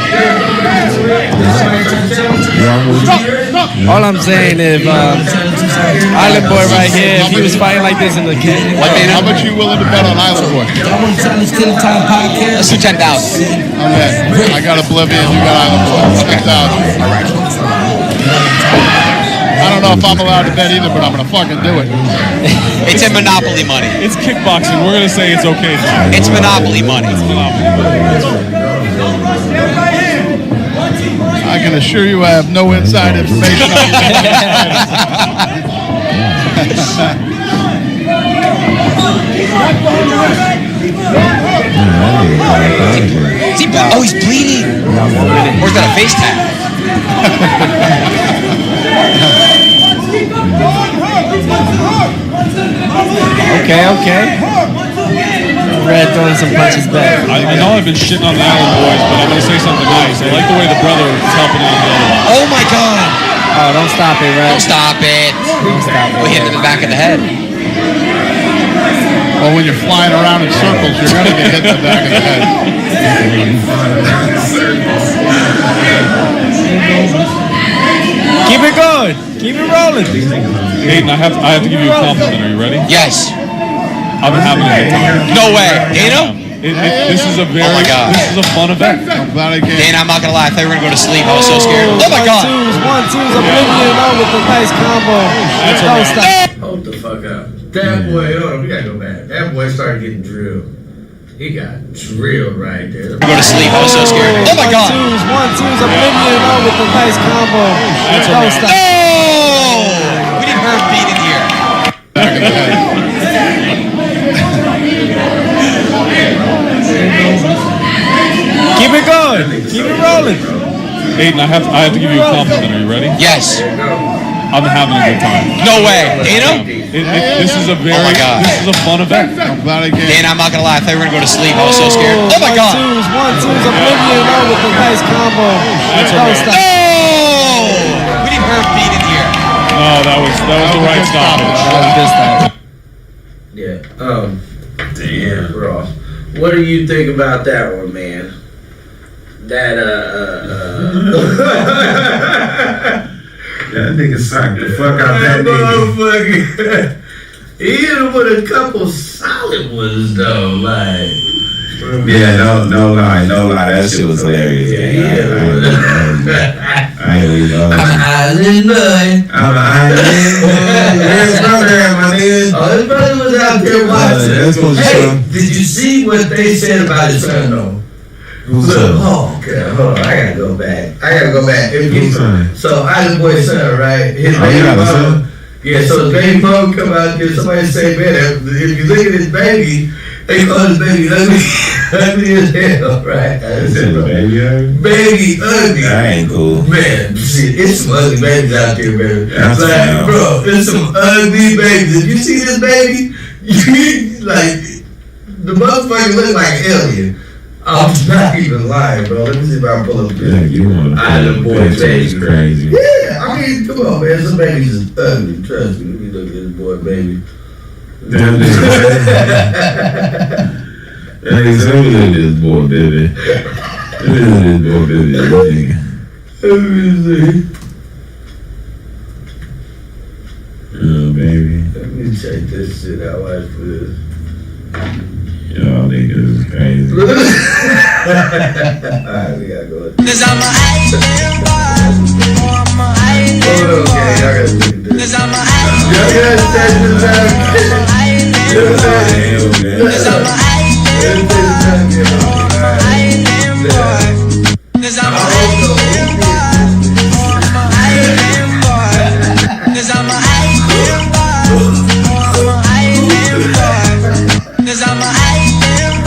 All I'm saying is, Island Boy right here, if he was fighting like this in the cage. How much you willing to bet on Island Boy? Let's do 10,000. Okay. I got Oblivion, you got Island Boy. 10,000. All right. I don't know if I'm allowed to bet either, but I'm gonna fucking do it. It's in Monopoly money. It's kickboxing. We're gonna say it's okay. It's Monopoly money. I can assure you I have no inside information on Oh, he's bleeding. Or is that a face tag? Okay. Red throwing some punches back. I know I've been shitting on the Island Boys, but I'm gonna say something nice. I like the way the brother is helping out the other one. Oh my God! Oh, don't stop it, Red. Don't stop it. We hit him in the back of the head. Well, when you're flying around in circles, you're gonna get hit in the back of the head. Keep it going. Keep it rolling. Hayden, I have to give you a compliment. Are you ready? Yes. I've been having a good time. No way. Dana? This is a very, oh my God. This is a fun event. I'm glad I came. Dana, I'm not gonna lie. I thought we were gonna go to sleep. I was so scared. Oh my God. One, twos, Oblivion with the nice combo. Don't stop. Hold the fuck up. That boy, we gotta go back. That boy started getting drilled. He got drilled right there. Go to sleep. I was so scared. Oh my God. One, twos, Oblivion with the nice combo. Don't stop. Oh! We didn't hear him beat in here. Back of the head. Keep it going. Keep it rolling. Hayden, I have to give you a compliment. Are you ready? Yes. I'm having a good time. No way. Dana? This is a very, oh my God. This is a fun event. I'm glad I came. Dana, I'm not gonna lie. I thought we were gonna go to sleep. I was so scared. Oh my God. One, twos, Oblivion with the nice combo. Don't stop. Oh! We didn't hear him beat in here. No, that was the right stoppage. Yeah. Damn, Ross. What do you think about that one, man? That That nigga socked the fuck out that nigga. He hit him with a couple solid ones though, like. Yeah, no lie. That shit was hilarious. I ain't I'm an island boy. Where's his brother at, my nigga? Oh, his brother was out there watching. Hey, did you see what they said about his son though? Look, okay, hold on. I gotta go back. So Island Boy's son, right? His baby mama. Yeah, so his baby mama come out there. Somebody say, man, if you look at his baby, they call his baby ugly as hell, right? Baby ugly. That ain't cool. Man, shit, it's some ugly babies out there, man. That's like, bro, there's some ugly babies. If you see this baby, you like the motherfucker look like an alien. I'm not even lying, bro. Let me see if I can pull up this. Island Boy baby. Crazy. Yeah, I mean, come on, man. Some babies is ugly. Trust me. Let me look at this boy, baby. That nigga said, look at this boy, baby. Look at this boy, baby. Let me see. Baby. Let me check this shit out. Watch this. Y'all niggas is crazy. Alright, we gotta go. Cause I'm a island boy. I'm a island Hold on, okay, y'all gotta check this. Cause I'm a Y'all gotta check this out. Cause I'm a island boy. I'm a island boy. Cause I'm a island boy. I'm a island boy. Cause I'm a island boy. I'm a island boy. Cause I'm a island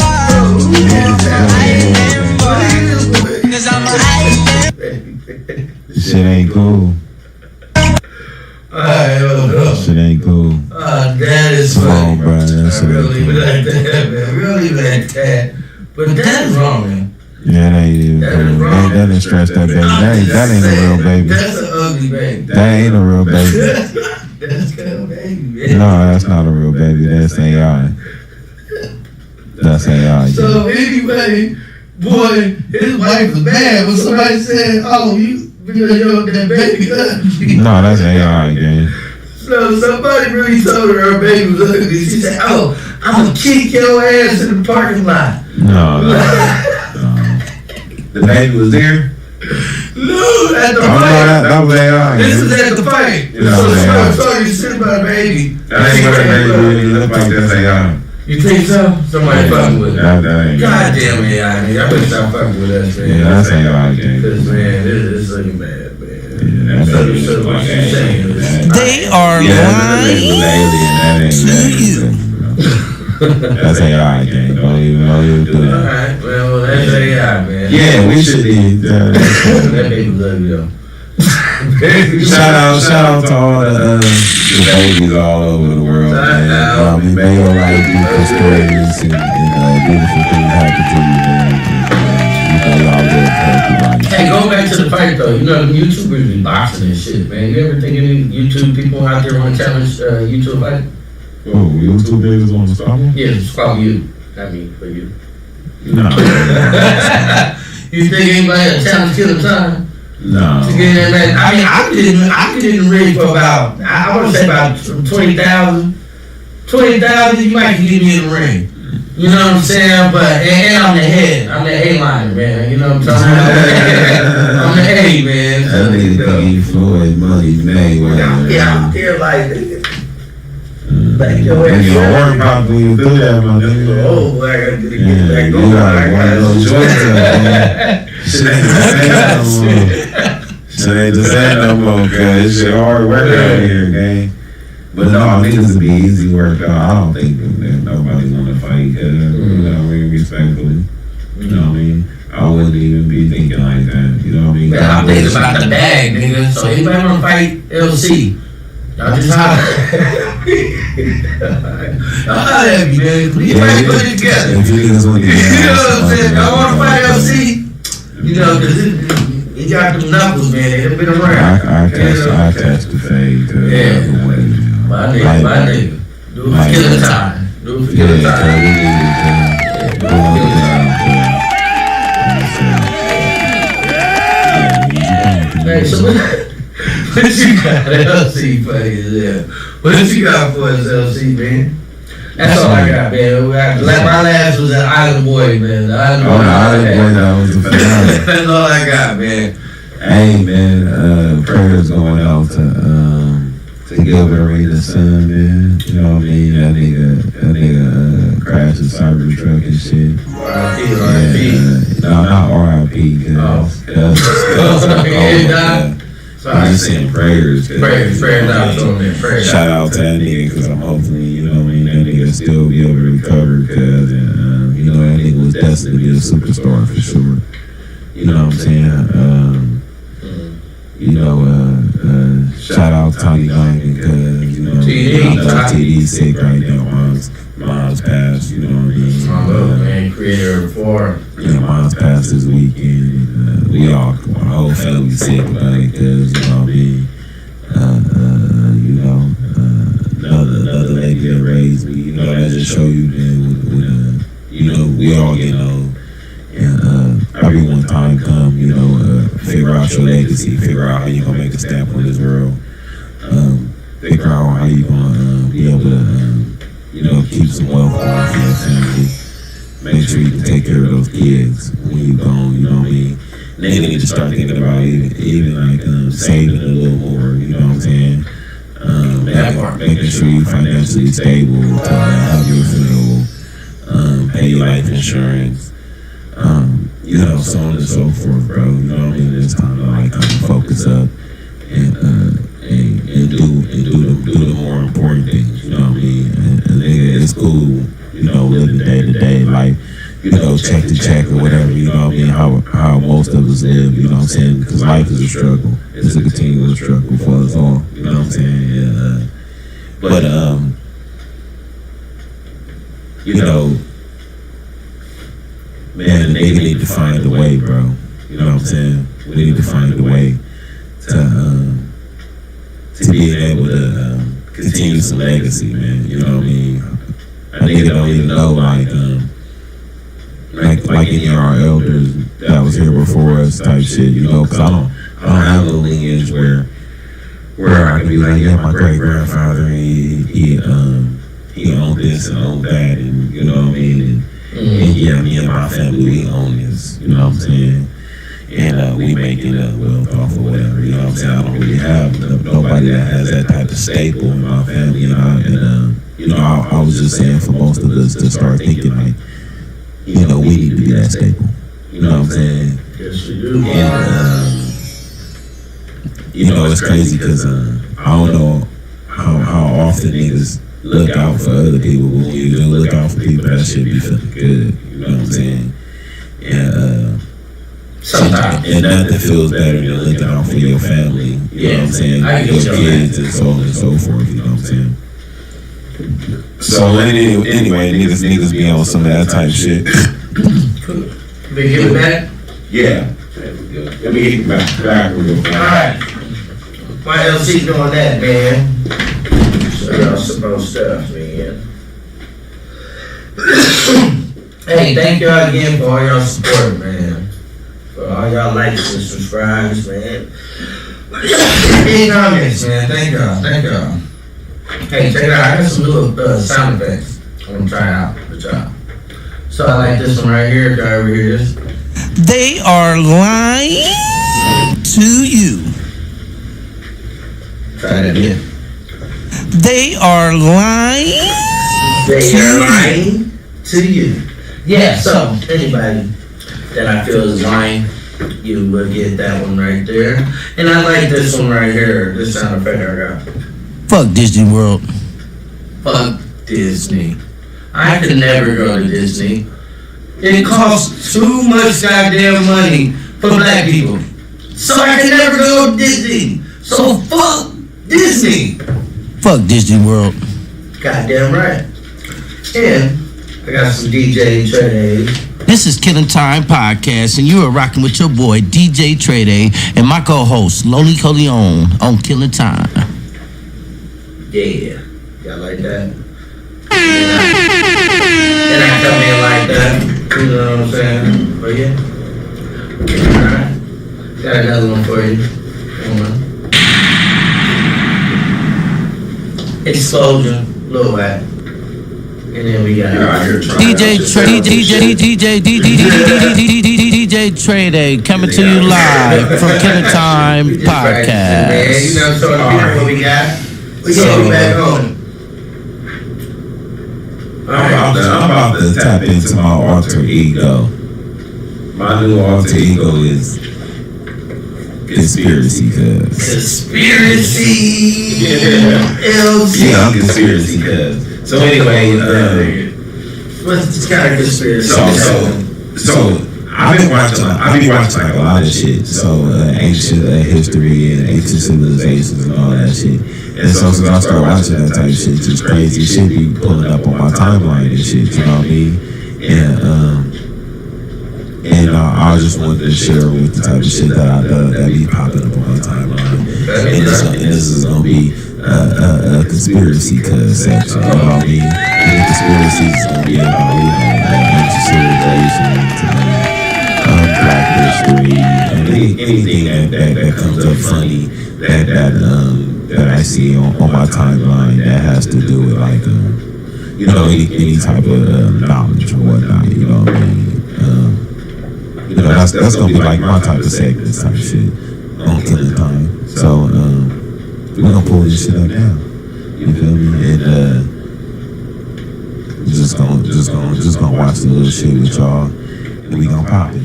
boy. Cause I'm a island. Shit ain't cool. Alright, hold on. Shit ain't cool. That is Come funny. on, bro. That shit We'll ain't leave it cool. like that, man. We'll leave it like that. But that is wrong, man. Yeah, that ain't even That is cool. wrong. That didn't stretch that baby. That ain't a real baby. That's an ugly baby. That ain't a real baby. That's kind of baby, man. No, that's not a real baby. That's AI. That's AI. So anyway, boy, his wife was bad when somebody said, "Oh, you that baby ugly." No, that's AI, gang. So somebody really told her baby was ugly. She said, "Oh, I'm gonna kick your ass in the parking lot." No. The baby was there? No, at the Oh, no, fight. that was AI. This is at the fight. Yeah, So yeah. somebody told you shit about a baby. I ain't heard a baby really look like that's AI. You think so? Somebody fucking with it. That ain't. God damn it, AI, man. Y'all better stop fucking with us, man. Yeah, that's AI, gang. Because, man, this is looking bad, man. Yeah, that baby look like AI. They are lying to you. That's AI, gang. Don't even do that. Alright, well, that's AI, man. Yeah, we should be. That baby was ugly, though. Shout out to all the babies all over the world, man. May your life be prosperous and beautiful things happen to you, man. You know, y'all live healthy life. Hey, go back to the fight, though. You know, YouTubers be boxing and shit, man. You ever think any YouTube people out there want to challenge YouTube fight? Oh, YouTube niggas want to stop him? Yeah, it's called you. I mean, for you. No. You think anybody will challenge Killer Time? No. To get in that match? I mean, I'm getting in the ring for about, I want to say about 20,000. 20,000, you might get me in the ring. You know what I'm saying? But, and I'm the head. I'm the A-liner, man. You know what I'm talking about? I'm the A, man. That nigga think Floyd money made. Yeah, I'm there like, back your ass. You don't worry about when you do that, my nigga. Oh, I gotta get Yeah, back you on. gotta one of those joints up, man. Shit ain't the same no more, cuz it's shit hard work out here, gang. But no, niggas will be easy work out. I don't think that nobody wanna fight, cuz, you know, really respectfully. You know what I mean? I wouldn't even be thinking like that, you know what I mean? Man, I'm thinking about the bag, nigga. So anybody wanna fight LC? Y'all just holler. Y'all holler at me, man. We might put it together. If you niggas want to You know what I'm saying? I wanna fight LC. You know, cause he got them knuckles, man. They've been around. I catch the fade, cuz. Yeah. My nigga. Do it for Killer Time. Do it for Killer Time. Do it for Killer Time. Hey, so what you got, LC, funny as hell? What you got for us, LC, man? That's all I got, man. My last was an Island Boy, man. The Island Boy, that was the finale. That's all I got, man. Hey, man, prayers going out to Gilbert Arenas' son, man. You know what I mean? That nigga crashed his Cybertruck and shit. R.I.P. No, not R.I.P. I just saying prayers. Prayers out to him, man. Shout out to that nigga, because I'm hopefully, you know what I mean, that nigga still be able to recover, because, you know, that nigga was destined to be a superstar for sure. You know what I'm saying? Shout out Tommy Diamond, because, you know, TD's sick right now. Mom's passed, you know what I mean? My little man, creator of four. Yeah, mom's passed this weekend. My whole family sick about it, because, you know what I mean? Another lady that raised me, you know, that just show you that, you know, we all get old. And every one time come, you know, figure out actual legacy. Figure out how you gonna make a stamp on this world. Figure out how you gonna be able to, keep some wealth going for your family. Make sure you can take care of those kids when you gone. You know what I mean? Nigga need to start thinking about even like saving a little more. You know what I'm saying? Making sure you're financially stable to have your funeral, pay your life insurance, so on and so forth, bro. You know what I mean? It's time to like kind of focus up and do the more important things. You know what I mean? And nigga, it's cool, living day to day life. Check to check or whatever, you know what I mean, how most of us live, you know what I'm saying, because life is a struggle. It's a continuous struggle for us all, you know what I'm saying, yeah. But, man, the nigga need to find a way, bro, you know what I'm saying, we need to find a way to being able to continue some legacy, man, you know what I mean. A nigga don't even know, like any of our elders that was here before us type shit, because I don't have a lineage where I can be like, yeah, my great grandfather, he owned this and owned that, and you know what I mean, and yeah, me and my family, we own this, you know what I'm saying, and we making wealth off of whatever, you know what I'm saying. I don't really have nobody that has that type of staple in my family, I was just saying for most of us to start thinking like, we need to be that staple. You know what I'm saying? Yes, we do. And, it's crazy because I don't know how often niggas look out for other people, but when you do look out for people, that shit be feeling good. You know what I'm saying? And sometimes. And nothing feels better than looking out for your family. You know what I'm saying? Your kids and so on and so forth. You know what I'm saying? So anyway, niggas be on some of that type shit. They give it back? Yeah. Let me get back real fast. Alright. My LC doing that, man. So y'all supposed stuff, man. Hey, thank y'all again for all y'all support, man. For all y'all likes and subscribes, man. Any comments, man. Thank y'all. Hey, check it out. I got some little sound effects I'm gonna try out with y'all. So I like this one right here. Y'all ever hear this? They are lying to you. Try that again. They are lying. They are lying to you. Yeah. So anybody that I feel is lying, you will get that one right there. And I like this one right here. This sound effect I got. Fuck Disney World. Fuck Disney. I could never go to Disney. It costs too much goddamn money for black people. So I can never go to Disney. So fuck Disney. Fuck Disney World. Goddamn right. And I got some DJ Trade. This is Killing Time Podcast, and you are rocking with your boy DJ Trade and my co-host Loli Coleon on Killing Time. Yeah, y'all like that? And I come in like that, you know what I'm saying? But yeah, alright, got another one for you. Explosion, Lil Whack, and then we got DJ Trade coming to you live from Killing Time Podcast. Man, you know, so what we got. So, back on. I'm about to tap into my alter ego. My new alter ego is conspiracy, cuz. Conspiracy. Yeah, I'm conspiracy, cuz. So anyway, what's this kind of conspiracy? So I've been watching like a lot of shit. So ancient history and ancient civilizations and all that shit. And so since I started watching that type of shit, just crazy shit be pulling up on my timeline and shit, you know what I mean? And I just wanted to share with the type of shit that be popping up on my timeline. And this is gonna be a conspiracy section, you know what I mean? And the conspiracy is gonna be about ancient civilization Black History, and anything that comes up funny that I see on my timeline that has to do with like any type of knowledge or whatnot. You know what I mean? That's gonna be like my type of segments type shit on Killing Time. So we're gonna pull this shit up now. You feel me? And just gonna watch the little shit with y'all, and we gonna pop it.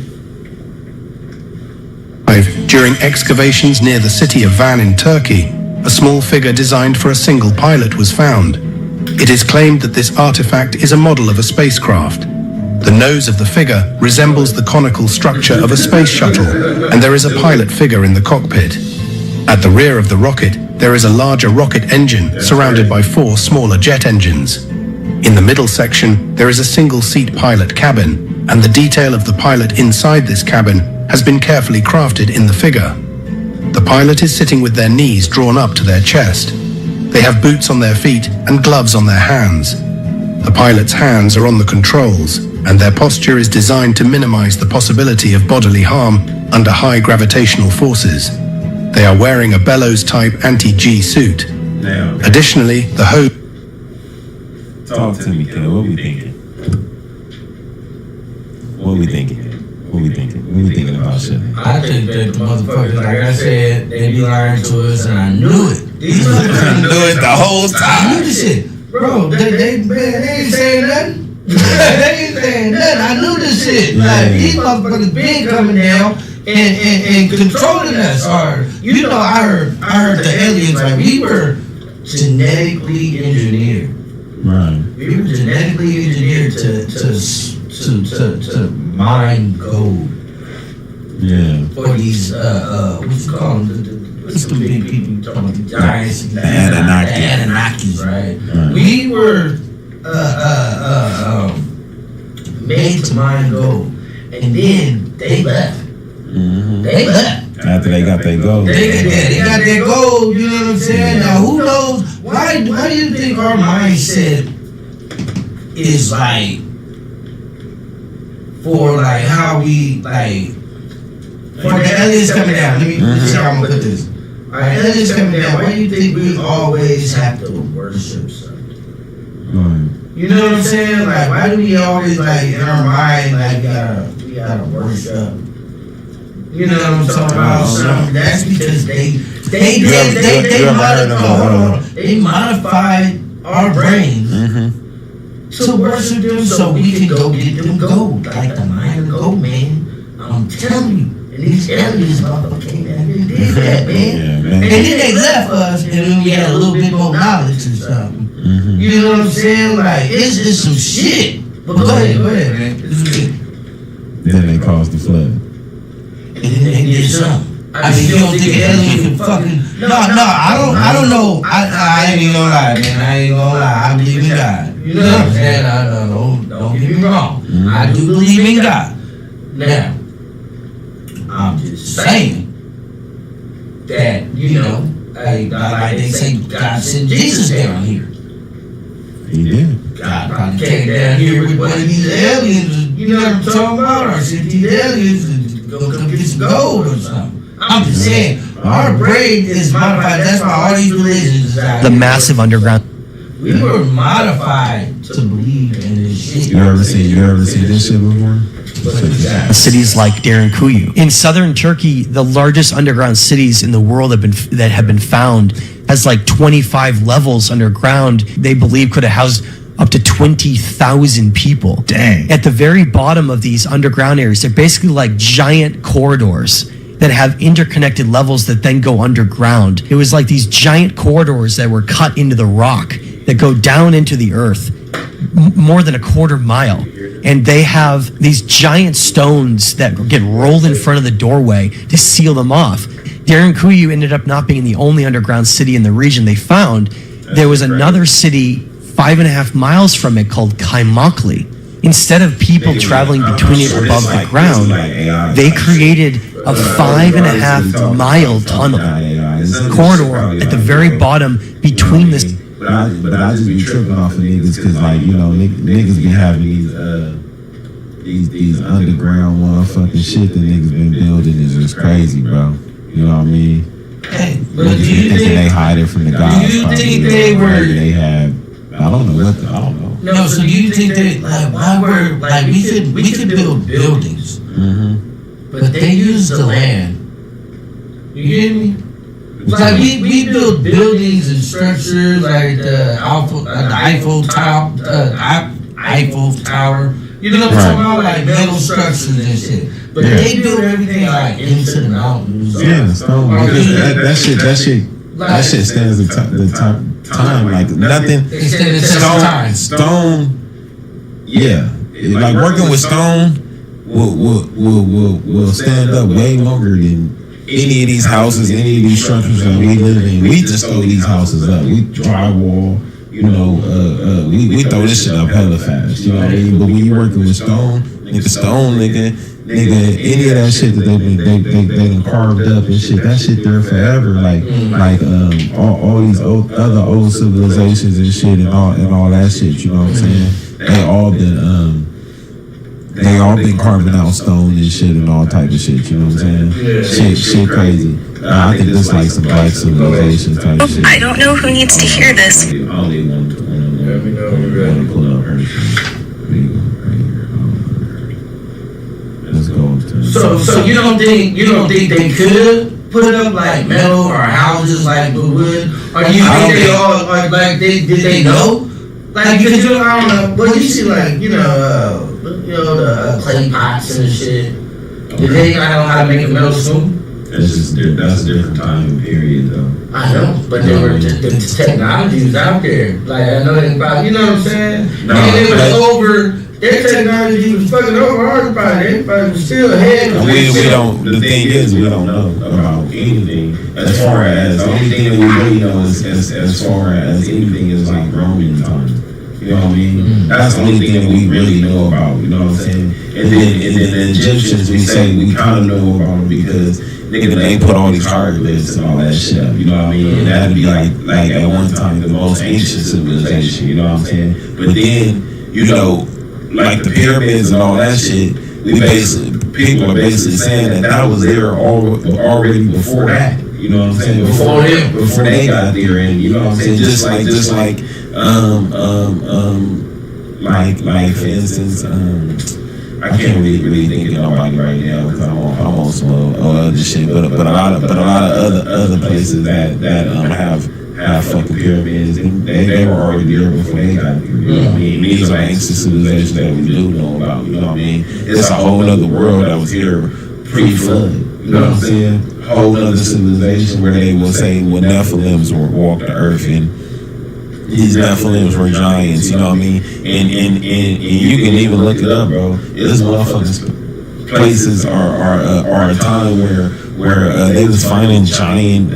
During excavations near the city of Van in Turkey, a small figure designed for a single pilot was found. It is claimed that this artifact is a model of a spacecraft. The nose of the figure resembles the conical structure of a space shuttle, and there is a pilot figure in the cockpit. At the rear of the rocket, there is a larger rocket engine surrounded by 4 smaller jet engines. In the middle section, there is a single-seat pilot cabin, and the detail of the pilot inside this cabin has been carefully crafted in the figure. The pilot is sitting with their knees drawn up to their chest. They have boots on their feet and gloves on their hands. The pilot's hands are on the controls, and their posture is designed to minimize the possibility of bodily harm under high gravitational forces. They are wearing a bellows-type anti-G suit. Additionally, the host... Talk to me, Ken. What we thinking? What we thinking? What we thinking? What we thinking about shit? I think that the motherfuckers, like I said, they be lying to us, and I knew it. These motherfuckers knew it the whole time. I knew this shit. Bro, they ain't saying nothing. They ain't saying nothing. I knew this shit. Like, these motherfuckers been coming down and controlling us. Or, you know, I heard the aliens, like, we were genetically engineered. Right. We were genetically engineered to mine gold. Yeah. For these what you call them? What's the big people talking about? The giants. The Anunnakis, right? We were made to mine gold, and then they left. Mm-hmm. They left. After they got their gold. They got their gold, you know what I'm saying? Now, who knows? Why do you think our mindset is like, for like how we, like, for the aliens coming down? Let me see how I'm gonna put this. Alright, aliens coming down, why do you think we always have to worship something? You know what I'm saying? Like, why do we always, like, in our mind, like, we gotta worship? You know what I'm talking about? That's because they modified our brains to worship them so we can go get them gold, like the mine of gold, man. I'm telling you, and these aliens motherfuckers came down here and did that, man. And then they left us, and then we had a little bit more knowledge or something. You know what I'm saying? Like, it's some shit. But go ahead, man. Then they caused the flood. And then they did something. I mean, you don't think aliens can fucking... No, I don't know. I ain't even gonna lie, man. I ain't gonna lie. I believe in God. You know what I'm saying? Don't get me wrong. I do believe in God. Now, I'm just saying that, you know, like they say, God sent Jesus down here. He did. God probably came down here with one of these aliens, you know what I'm talking about? Or sent these aliens and go come get some gold or something. I'm just saying, our brain is modified. That's why all these religions are the massive underground. We were modified to believe in this shit. You ever see this shit before? Cities like Derinkuyu. In southern Turkey, the largest underground cities in the world that have been found has like 25 levels underground. They believe could have housed up to 20,000 people. Dang. At the very bottom of these underground areas, they're basically like giant corridors that have interconnected levels that then go underground. It was like these giant corridors that were cut into the rock that go down into the earth more than a quarter mile. And they have these giant stones that get rolled in front of the doorway to seal them off. Derinkuyu ended up not being the only underground city in the region they found. There was another city 5.5 miles from it called Kaimakli. Instead of people traveling between it above the ground, they created a 5.5 mile tunnel corridor at the very bottom between this. But I just be tripping off of niggas because, like, you know, niggas be having these, these underground motherfucking shit that niggas been building is just crazy, bro. You know what I mean? Hey, but do you think they hide it from the gods? Do you think they were? They have. I don't know what. I don't know. No, so do you think that why were we could build buildings, but they use the land. You get me? Like we build buildings and structures like the Eiffel Tower. You know what I'm talking about? Like metal structures and shit. But they build everything like into the mountains. Yeah, stone. That shit stands the time like nothing. Stone. Yeah, like working with stone will stand up way longer than any of these houses, any of these structures that we live in. We just throw these houses up. We drywall. You know, we throw this shit up hella fast. You know what I mean? But when you working with stone, nigga, any of that shit that they done carved up and shit, that shit there forever. Like all these other old civilizations and shit and all that shit. You know what I'm saying? They all been carving out stone and shit and all type of shit. You know what I'm saying? Shit crazy. I think this like some black civilization type shit. I don't know who needs to hear this. I only want to pull up her shit. Let's go. So you don't think they could put up like metal or houses like wood? Or do you think they all like did they know? Like because I don't know. Well, you see like the clay pots and shit. Did they know how to make a metal spoon? That's a different time period though. I know, but there were the technology was out there. Like I know they probably, you know what I'm saying? No, and it was over. Their technology was fucking over ours. Probably was still ahead. We don't. The thing is, we don't know about anything as far as the only thing that we really know is as far as anything is like Roman time. You know what I mean? That's the only thing that we really know about. You know what I'm saying? And then the Egyptians, we say we kind of know about them because they put all these hieroglyphs and all that shit up. You know what I mean? And that'd be like at one time the most ancient civilization. You know what I'm saying? But then like the pyramids and all that shit, people are basically saying that was there already before that. You know what I'm saying? Before they got there, and you know what I'm saying? Just like for instance, I can't really think of nobody right now because I'm on some other shit. But a lot of other places that have fucking pyramids, they were already there before they got there. You know what I mean? These are ancient civilizations that we do know about. You know what I mean? It's a whole other world that was here pre-flood. You know what I'm saying? Whole other civilization where they will say when Nephilims walked the earth and these Nephilims were giants. You know what I mean? And you can even look it up, bro. This motherfuckers places are a time where they was finding giant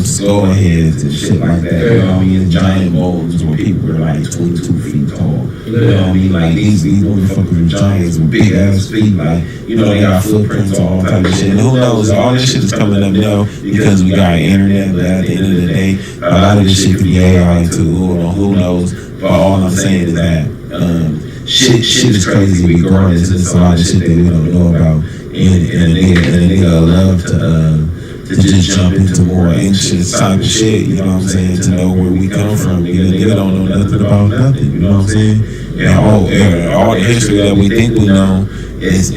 skull heads and shit like that. You know what I mean? Giant bones where people were like 22 feet tall. You know what I mean? Like these motherfuckers are giants with big ass feet. Like they got footprints, all type of shit. And who knows? All this shit is coming up now because we got internet. But at the end of the day, a lot of this shit can be AI too. Who knows? But all I'm saying is that shit is crazy regardless. It's a lot of shit that we don't know about. And a nigga love to just jump into more ancient type of shit, you know what I'm saying, to know where we come from. Nigga don't know nothing about nothing, you know what I'm saying? And all the history that we think we know is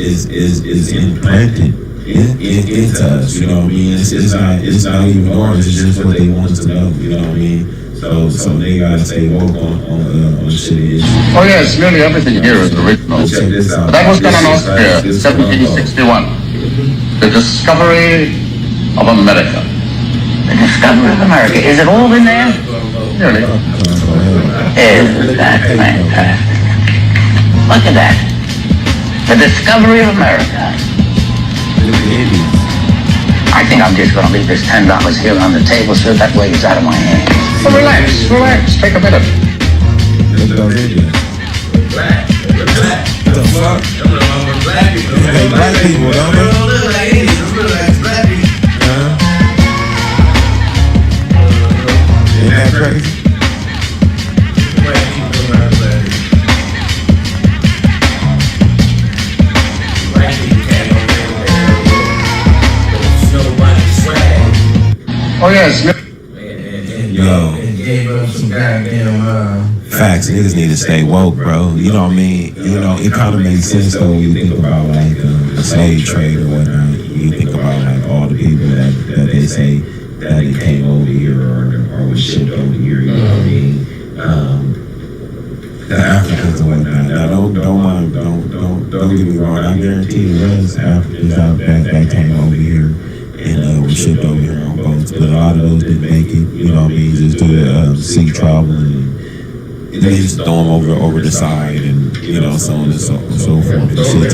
implanted into us, you know what I mean? It's not even ours, it's just what they want us to know, you know what I mean? So they gotta stay woke on shit. Oh yes, nearly everything here is original. That was done in Austria, 1761. The discovery of America. The discovery of America. Is it all in there? Nearly. Isn't that fantastic? Look at that. The discovery of America. I think I'm just going to leave this $10 here on the table so that way it's out of my hands. So relax. Take a minute. Black. The fuck? Black people, don't they? Ain't that crazy? Oh, yes. Yo. Gave up some goddamn Facts, niggas need to stay woke, bro. You know what I mean? You know, it kind of makes sense though when you think about like the slave trade or whatnot. You think about like all the people that they say that they came over here or was shipped over here. You know what I mean? The Africans and whatnot. Now don't get me wrong. I guarantee there was Africans out that came over here and were shipped over here on boats, but a lot of those didn't make it. You know what I mean? Just do the sea travel and they just throw them over the side and you know so on and so forth and shit.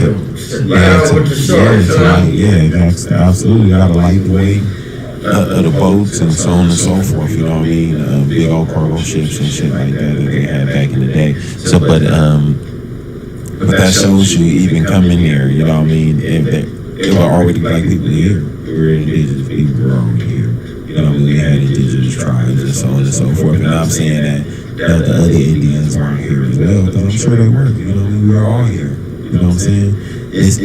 Absolutely. Gotta light the weight of the boats and so on and so forth. You know what I mean? Big old cargo ships and shit like that they had back in the day. So, but that shows you even coming here. You know what I mean? There were already black people here. We were indigenous people were already here. You know, we had indigenous tribes and so on and so forth. And I'm saying that the other Indians weren't here as well, but I'm sure they were. You know, we were all here. You know what I'm saying? It's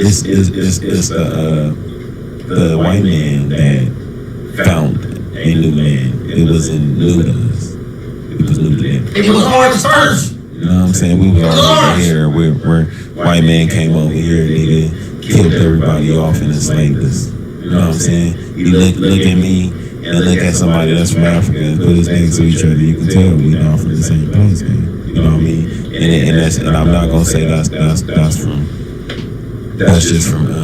the white man that found a new land. It wasn't new to us. It was new to them. It was ours first. You know what I'm saying? We were already here. Where white man came over here, nigga, killed everybody off and enslaved us. You know what I'm saying? You look at me and look at somebody that's from Africa and put us next to each other, you can tell we not from the same place, man. You know what I mean? And I'm not gonna say that's just from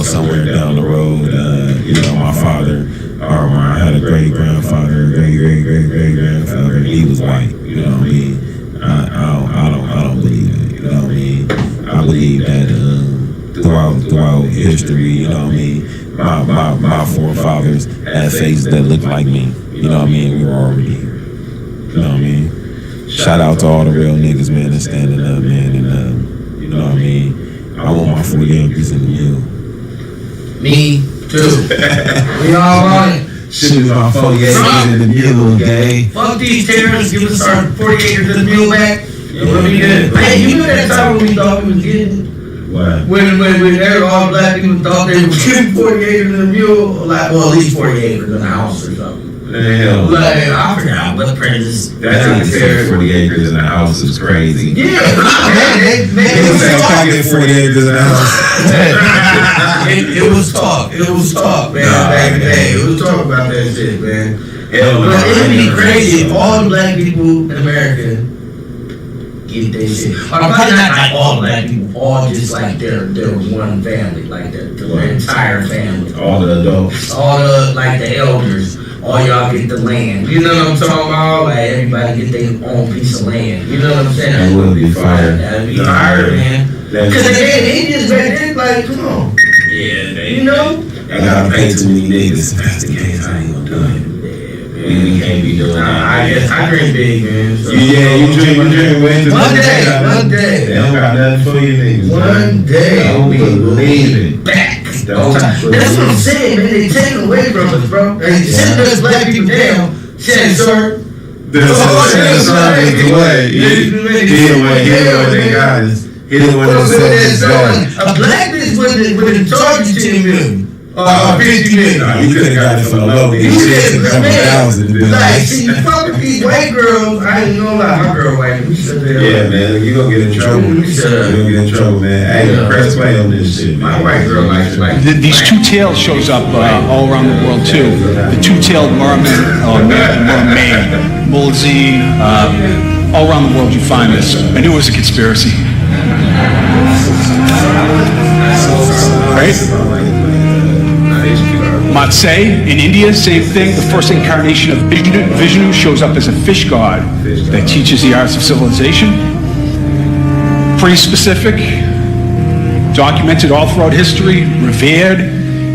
somewhere down the road. You know, my father or I had a great grandfather, great grandfather. He was white. You know what I mean? I don't believe that. You know what I mean? I believe that throughout history, you know what I mean? My forefathers had faces that looked like me. You know what I mean? We were already here. You know what I mean? Shout out to all the real niggas, man, that's standing up, man, and you know what I mean? I want my 40 acres in the mill. Me too. We all want it. Shoot my 40 acres in the mill, gay. Fuck these terrorists, give us our 40 acres in the mill back. We'll be good. Hey, you remember that time when we thought we was getting? What? When all black people thought they were getting 40 acres in the mule, like, well, at least 40 acres in a house or something. Hell. Like, I forgot what prejudice. That's 40 acres in a house is crazy. Yeah, man, get 40 acres in a house. It was talk. It was talk, man. Back in the day, it was talk about that shit, man. But it'd be crazy if all the black people in America get that shit. Or probably not like all black people, all just like they're one family, like their entire family. All the adults. All the, like the elders. All y'all get the land. You know what I'm talking about? Like everybody get their own piece of land. You know what I'm saying? That would be fire. That'd be fire, man. Because they just back then, like, come on. Yeah, man. You know? I gotta pay too many niggas. If that's the case, I ain't gonna do it. We can't be doing that. I drink big, man. So. Yeah, you drink way too much. One day. They don't got nothing for you niggas. One day. I don't believe it. Back. That's what I'm saying, man. They take it away from us, bro. They send us black people down. Said, sir. That's the way. He the way they got us. He the one that said this going. A black bitch wouldn't charge you 10 million. 50 million. You could have got it for the low. You could have got $1,000. Like, see, you fuck with these white girls. I ain't gonna lie, my girl white. Yeah, man, you gonna get in trouble. You gonna get in trouble, man. Hey, press play on this shit. My white girl likes These two-tailed shows up all around the world too. The two-tailed merman, mermaid, mulzi, all around the world you find this. I knew it was a conspiracy. Right? Matsai in India, same thing. The first incarnation of Vishnu shows up as a fish god that teaches the arts of civilization. Pretty specific, documented all throughout history, revered.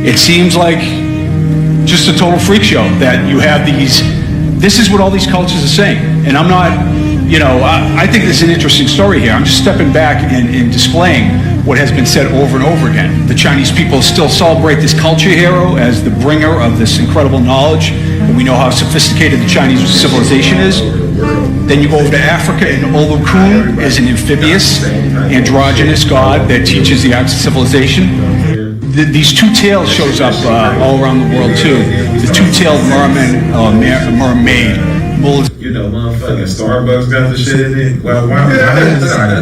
It seems like just a total freak show that you have these. This is what all these cultures are saying, and I'm not. I think this is an interesting story here. I'm just stepping back and displaying what has been said over and over again. The Chinese people still celebrate this culture hero as the bringer of this incredible knowledge, and we know how sophisticated the Chinese civilization is. Then you go over to Africa, and Olokun is an amphibious, androgynous god that teaches the arts of civilization. these two-tailed shows up all around the world too. The two-tailed mermaid. You know, motherfucking Starbucks got the shit in it. Well, why did I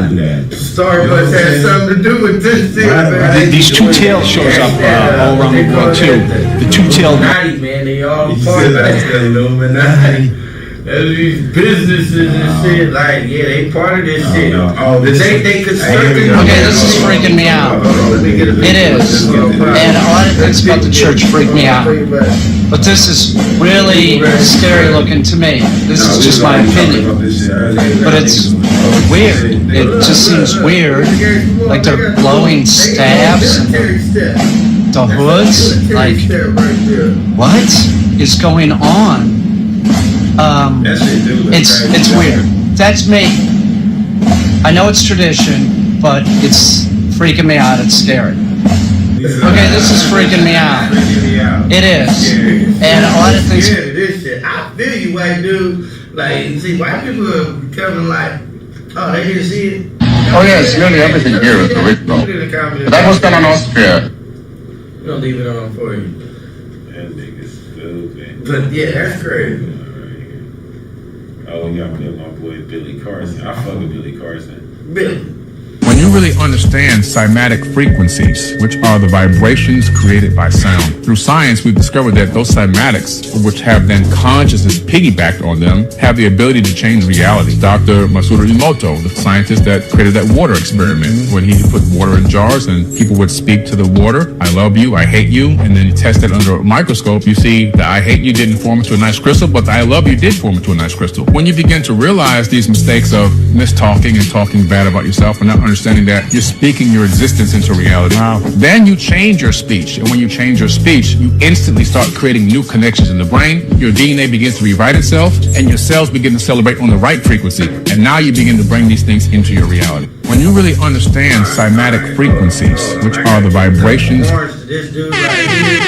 do that? Starbucks had something to do with this shit, man. These two-tailed shows up all around the world too. The two-tailed. Man, they all You part said of that's that. the Illuminati. These businesses and shit, like, yeah, they part of this shit. Oh, They constructed. Okay, this is freaking me out. It is. And a lot of things about the church freak me out. But this is really scary looking to me. This is just my opinion. But it's weird. It just seems weird. Like they're blowing staffs and the hoods. Like, what is going on? It's weird. That's me. I know it's tradition, but it's freaking me out. It's scary. Okay, this is freaking me out. It is. And a lot of things. This shit. I feel you, white dude. Like, see, white people are becoming like, oh, they didn't see it. Oh yes, nearly everything here is original. But that was done in Austria. We're gonna leave it on for you. That nigga's stupid. But yeah, that's crazy. Oh, y'all put my boy Billy Carson. I fuck with Billy Carson. Billy. When you really understand cymatic frequencies, which are the vibrations created by sound, through science we've discovered that those cymatics, which have then consciousness piggybacked on them, have the ability to change reality. Dr. Masaru Emoto, the scientist that created that water experiment, when he put water in jars and people would speak to the water, I love you, I hate you, and then you test it under a microscope, you see the I hate you didn't form into a nice crystal, but the I love you did form into a nice crystal. When you begin to realize these mistakes of mistalking and talking bad about yourself and not understanding that you're speaking your existence into reality, then you change your speech. And when you change your speech, you instantly start creating new connections in the brain. Your DNA begins to rewrite itself, and your cells begin to celebrate on the right frequency. And now you begin to bring these things into your reality. When you really understand cymatic frequencies, which are the vibrations. This dude right here.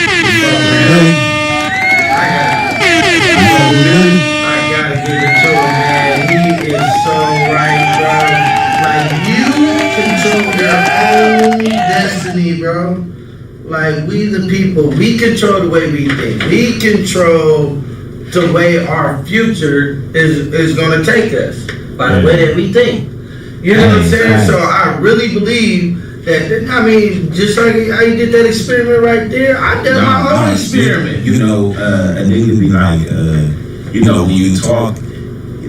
I gotta give it to him, man. He is so right, bro. Like, you control your own destiny, bro. Like, we the people, we control the way we think. We control the way our future is gonna take us by the way that we think. You know what I'm saying? So I really believe that, I mean, just like how you did that experiment right there, I did my own experiment. You know, a nigga be like, you know, when you talk,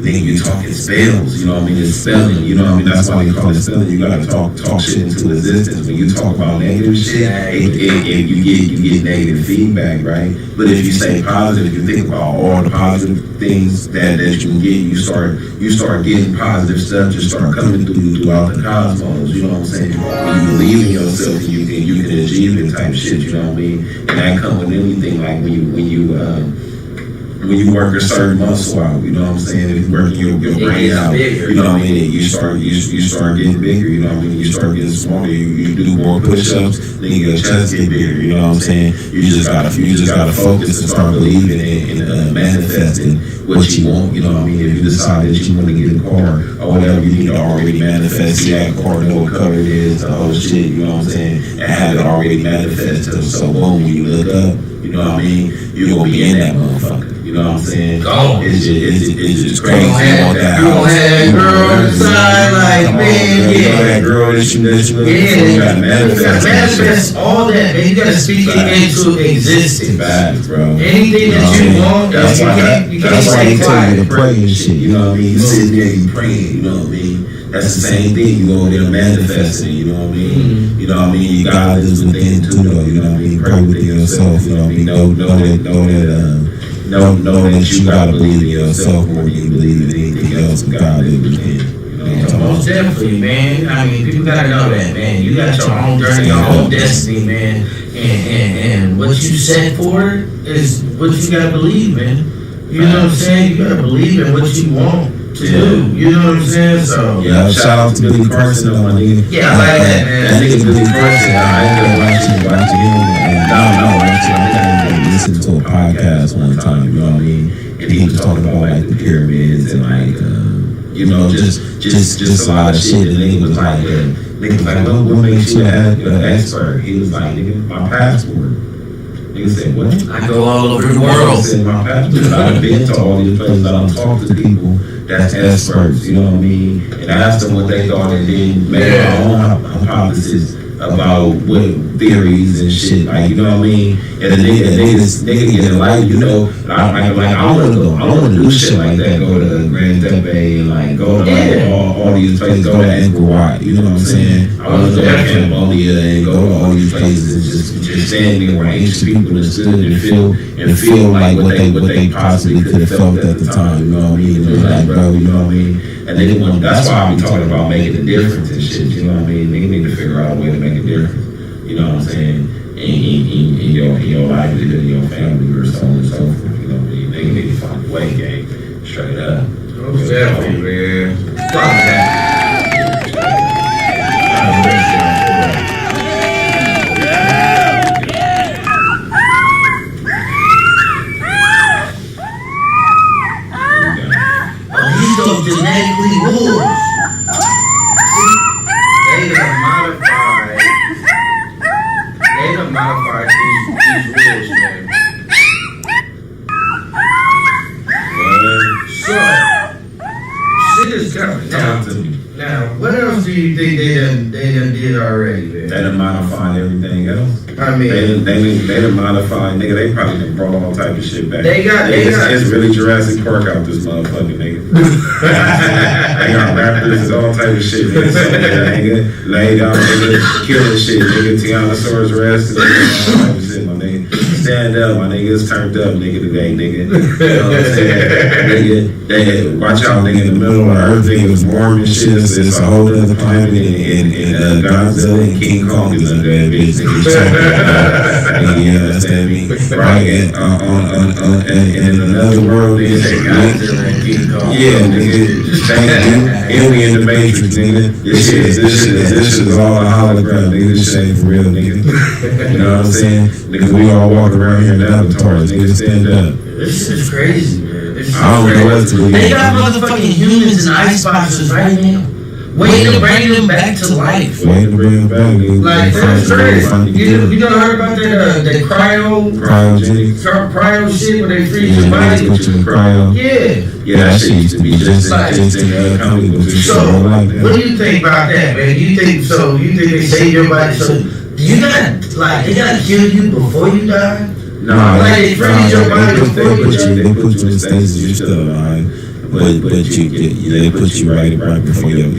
then you talk in spells, you know what I mean? It's spelling, you know what I mean? That's why you call it spelling. You gotta talk shit into existence. When you talk about negative shit, you get negative feedback, right? But if you say positive, you think about all the positive things that you can get, you start getting positive stuff just start coming through you throughout the cosmos, you know what I'm saying? When you believe in yourself, you can achieve it type shit, you know what I mean? And that comes with anything, like when you work a certain muscle out, you know what I'm saying? If you work your brain out, you know what I mean? You start getting bigger, you know what I mean? You start getting smaller, you do more push-ups, then your chest get bigger, you know what I'm saying? You just gotta focus and start believing and manifesting what you want, you know what I mean? If you decide that you want to get a car or whatever, you need to already manifest that car, know what color it is, the whole shit, you know what I'm saying? And have it already manifested. So boom, when you look up, you know what I mean? You're gonna be in that motherfucker. You know what I'm saying? It's just crazy. You want that house. You want that girl inside, like, man, yeah. That girl that you gotta manifest all that, man. You gotta speak it into existence. Facts, bro. Anything that you want, that's why they tell you to pray and shit. You know what I mean? You sitting there, you praying, you know what I mean? That's the same thing. You go there manifesting, you know what I mean? You know what I mean? God is within too, though. You know what I mean? Pray within yourself. You know what I mean? Know that you gotta believe in yourself more than you believe in anything else. God is within. Most definitely, man. I mean, people gotta know that, man. You got your own journey, your own destiny, man. And what you set for is what you gotta believe, man. You know what I'm saying? You gotta believe in what you want to do. You know what I'm saying? So yeah, shout out to Billy Carson, my nigga. Yeah, I like that, man. That nigga Billy Carson, I ended up watching him, and I listened to a podcast one time, you know what I mean? And he was talking about like the pyramids and like you know, just a lot of shit. And then he was like, Nigga like, what makes you an expert? He was like, nigga, my passport. Nigga said, what? I go all over the world. I said, my passport. I've been to all these places. I don't talk to people that's experts, you know what I mean? And I asked them what they thought and then made my own hypothesis about what theories and shit, like, you know what I mean? And the nigga get like, you know, I want to do shit like that, go to Grand Tepe and like go to like all these places, go to Angkor Wat, you know what I'm saying? I want to go to Cambodia and go to all these places and just stand there where ancient people have stood and feel like what they possibly could have felt at the time, you know what I mean? And they're like, bro, you know what I mean? And they want, that's why I be talking about making a difference and shit, you know what I mean? They need to figure out a way to make a difference, you know what I'm saying? In your livelihood, in your family, or so on and so forth, you know what I mean? They need to find a way, gang, straight up. Most definitely, man. Fuck that. Those genetically wolves. They done modified these wolves, man. So, shit is coming down to me. Now, what else do you think they done did already, man? They done modified everything else. I mean, they done modified, nigga. They probably done brought all type of shit back. It's really Jurassic Park out this motherfucker, nigga. They got rappers and all type of shit, nigga. Lay down, nigga, killing shit, nigga. Tyrannosaurus Rex, and all type of shit, my nigga. Stand up, my nigga. It's turned up, nigga, today, nigga. You know what I'm saying? Nigga, they watch out, nigga, in the middle of the earth, nigga, it was warm and shit. It's a whole other planet, and Godzilla and King Kong is under that bitch, nigga. You understand me? Right? And in another world, nigga, Godzilla and King Kong. yeah, nigga. Thank you. And we in the Matrix, nigga. This shit is all a hologram, nigga. This shit ain't for real, nigga. You know what I'm saying? Nigga, we all walk around here in avatars, nigga. Stand up. This shit is crazy, man. I don't know what to believe. They got motherfucking humans in ice boxes right now. Waiting to bring them back to life. Waiting to bring them back, nigga. Like, that's crazy. You know heard about that cryo shit where they freeze your body? Put you in cryo. Yeah, that shit used to be just in comic books. So, what do you think about that, man? You think they save your body? So, they gotta kill you before you die? No, like they freeze your body before you die? They put you in stasis, you're still alive. But they put you right before your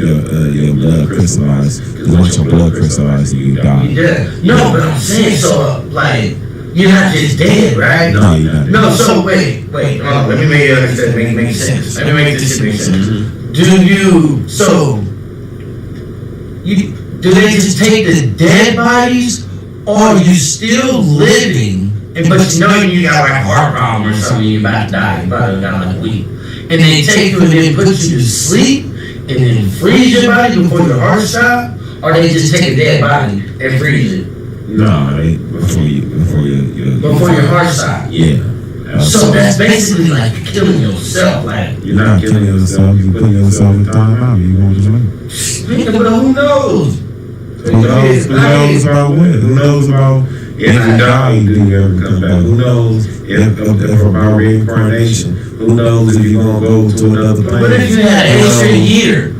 blood crystallizes. Because once your blood crystallizes, you die. Yeah. No, but I'm saying, so, like, you're not just dead, right? No, you're not dead. No, so wait. Let me make it understand. Make sense. Let me make this shit make sense. Do they just take the dead bodies, or are you still living, but you know you got like a heart problem or something, you about to die, you probably got like a week. And they take you and then put you to sleep and then freeze your body before your heart stops? Or they just take a dead body and freeze it? No, before your heart stops. Yeah. So that's basically like killing yourself. Like, you're not killing yourself, you're putting yourself in time out. You're going to sleep. But who knows? Who knows about when? Who knows about if you die, do you ever come back? Who knows if about reincarnation? Who knows if you're gonna go to another planet? What if you had an extra year?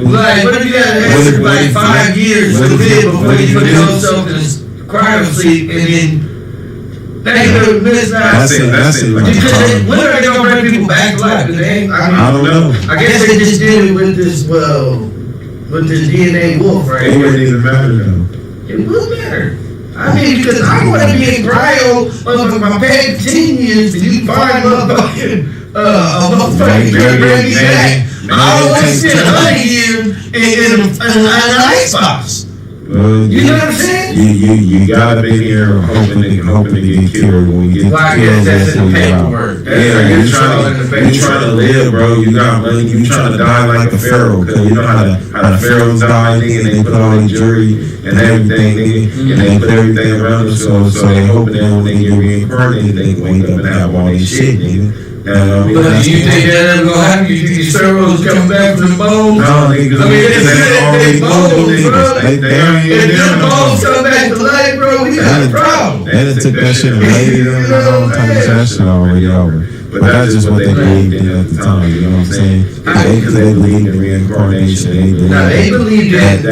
Like, what if you had an extra like 5 years to live before you put yourself in cryo sleep and then they could miss out? That's it. When are they gonna bring people back to life? I don't know. I guess they just did it with this DNA wolf, right? It wouldn't even matter though. It would matter. I mean, because I want to be in cryo for my past 10 years and you find motherfucking bring me back. I don't want to spend 100 years in an icebox. You know what I'm saying? You gotta be here hoping to get cured when you get cured. That's in the paperwork. Yeah, you're trying to live, bro. You got money. You trying to die like a pharaoh, because you know how the pharaohs die, nigga, and they put all the jewelry and everything, nigga, and they put everything around them, so they hoping that when they get reincarnated, they can wake up and have all their shit, nigga. But do you think that ever gonna happen? You think these pharaohs coming back from the bones? No, niggas, they already bones, niggas. They If them bones come back to life, bro, we got a problem. They done took that shit and laid it in the whole time. That shit already over. But that's just what they believed in at the time, you know what I'm saying? Because they believed in reincarnation. They believed that the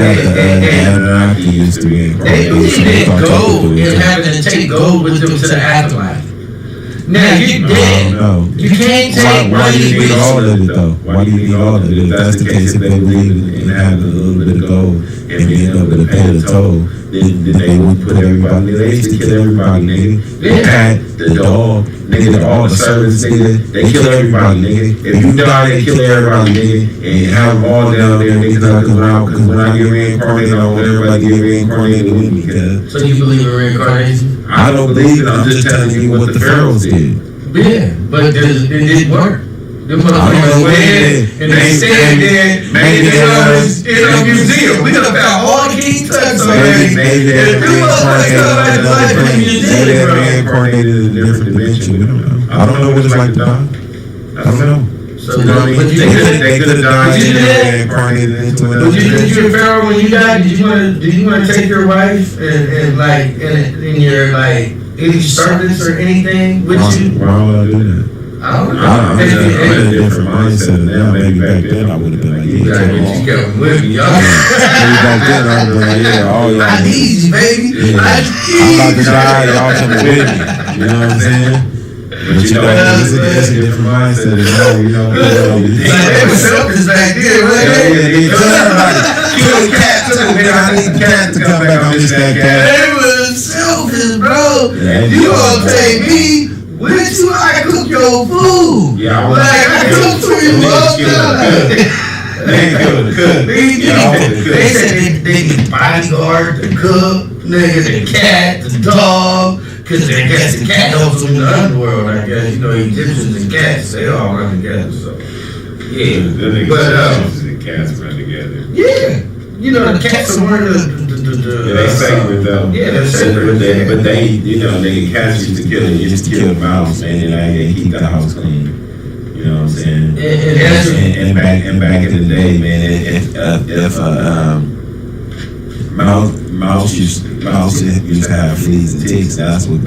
Anunnaki used to reincarnate. They believed in gold and having to take gold with them to the afterlife. Now, you dead. You can't take Why do you need all of it, though? Why do you need all of it? If that's the case, if they believe in having a little bit of gold and being able to pay the toll, then they would put everybody, they used to kill everybody, nigga. The cat, the dog, nigga, all the servants, nigga, they kill everybody, nigga. If you die, they kill everybody, nigga, and have them all down there, nigga, because when I get reincarnated, I want everybody to get reincarnated with me, cuz. So you believe in reincarnation? I don't believe it, I'm just telling you what the pharaohs did. Yeah, but it didn't work. Them motherfuckers went in and they stayed there, made it in a museum. We done found all the King Tuts already. Maybe they reincarnated in a different dimension. We don't know. I don't know what it's like to die. I don't know. So, they could have died and reincarnated into another dimension. But you a pharaoh when you died? Did you want to take your wife and like in your like any servants or anything with you? Why would I do that? I don't know. I'm in a different mindset now. Maybe back then I would have been like, yeah, you got with me, y'all. Maybe back then I would have been like, yeah, all y'all. I need you, baby. Yeah. I'm about to die, y'all coming with me. You know what I'm saying? But you know, it's a different mindset. You know, they were selfish back then, right? Kill the cat too, man. I need cat to come back on this cat. They were selfish, bro. You gonna take me with you? I cook your food. Yeah, I cook for you all the time. They said they need bodyguard, the cook, nigga, the cat, the dog. Because I guess the cat helps them in the underworld, I guess. You know, Egyptians and cats, they all run together, so. Yeah. But, the cats run together. Yeah. You know, the cats are one of the they sacred though. Yeah, they're sacred. But they, you know, the cats used to kill the mouse, man, and they keep the house clean. You know what I'm saying? And back in the day, man, if mouse used to have fleas and ticks. That's what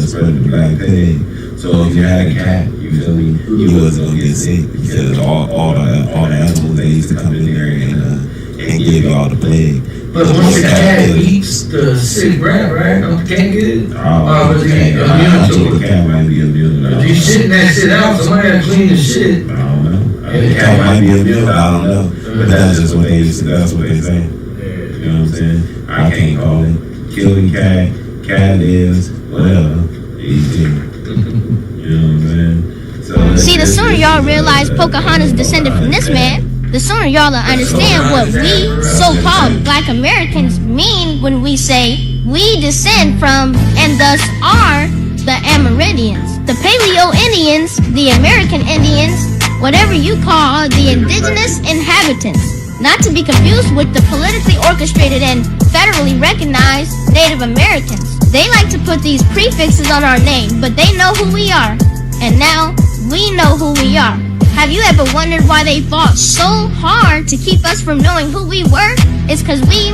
spread the black plague. So if you had a cat, you feel me, you wasn't gonna get sick because all the animals they used to come in there and give you all the plague. But once the cat eats the sick rat, right? Don't the cat get it? Oh, was he immune to it? The cat might be immune to it. If you shitting that shit out, somebody had to clean the shit. I don't know. And the cat might be immune. I don't know. But that's just what they used to. That's what they say. You know what I'm saying? I can't call it. Killing cat lives, whatever. Easy. You know what I'm saying? See, the sooner y'all realize Pocahontas descended from this man, the sooner y'all will understand what we, so-called Black Americans, mean when we say we descend from and thus are the Amerindians, the Paleo-Indians, the American Indians, whatever you call the indigenous inhabitants. Not to be confused with the politically orchestrated and federally recognized Native Americans. They like to put these prefixes on our name, but they know who we are. And now, we know who we are. Have you ever wondered why they fought so hard to keep us from knowing who we were? It's because we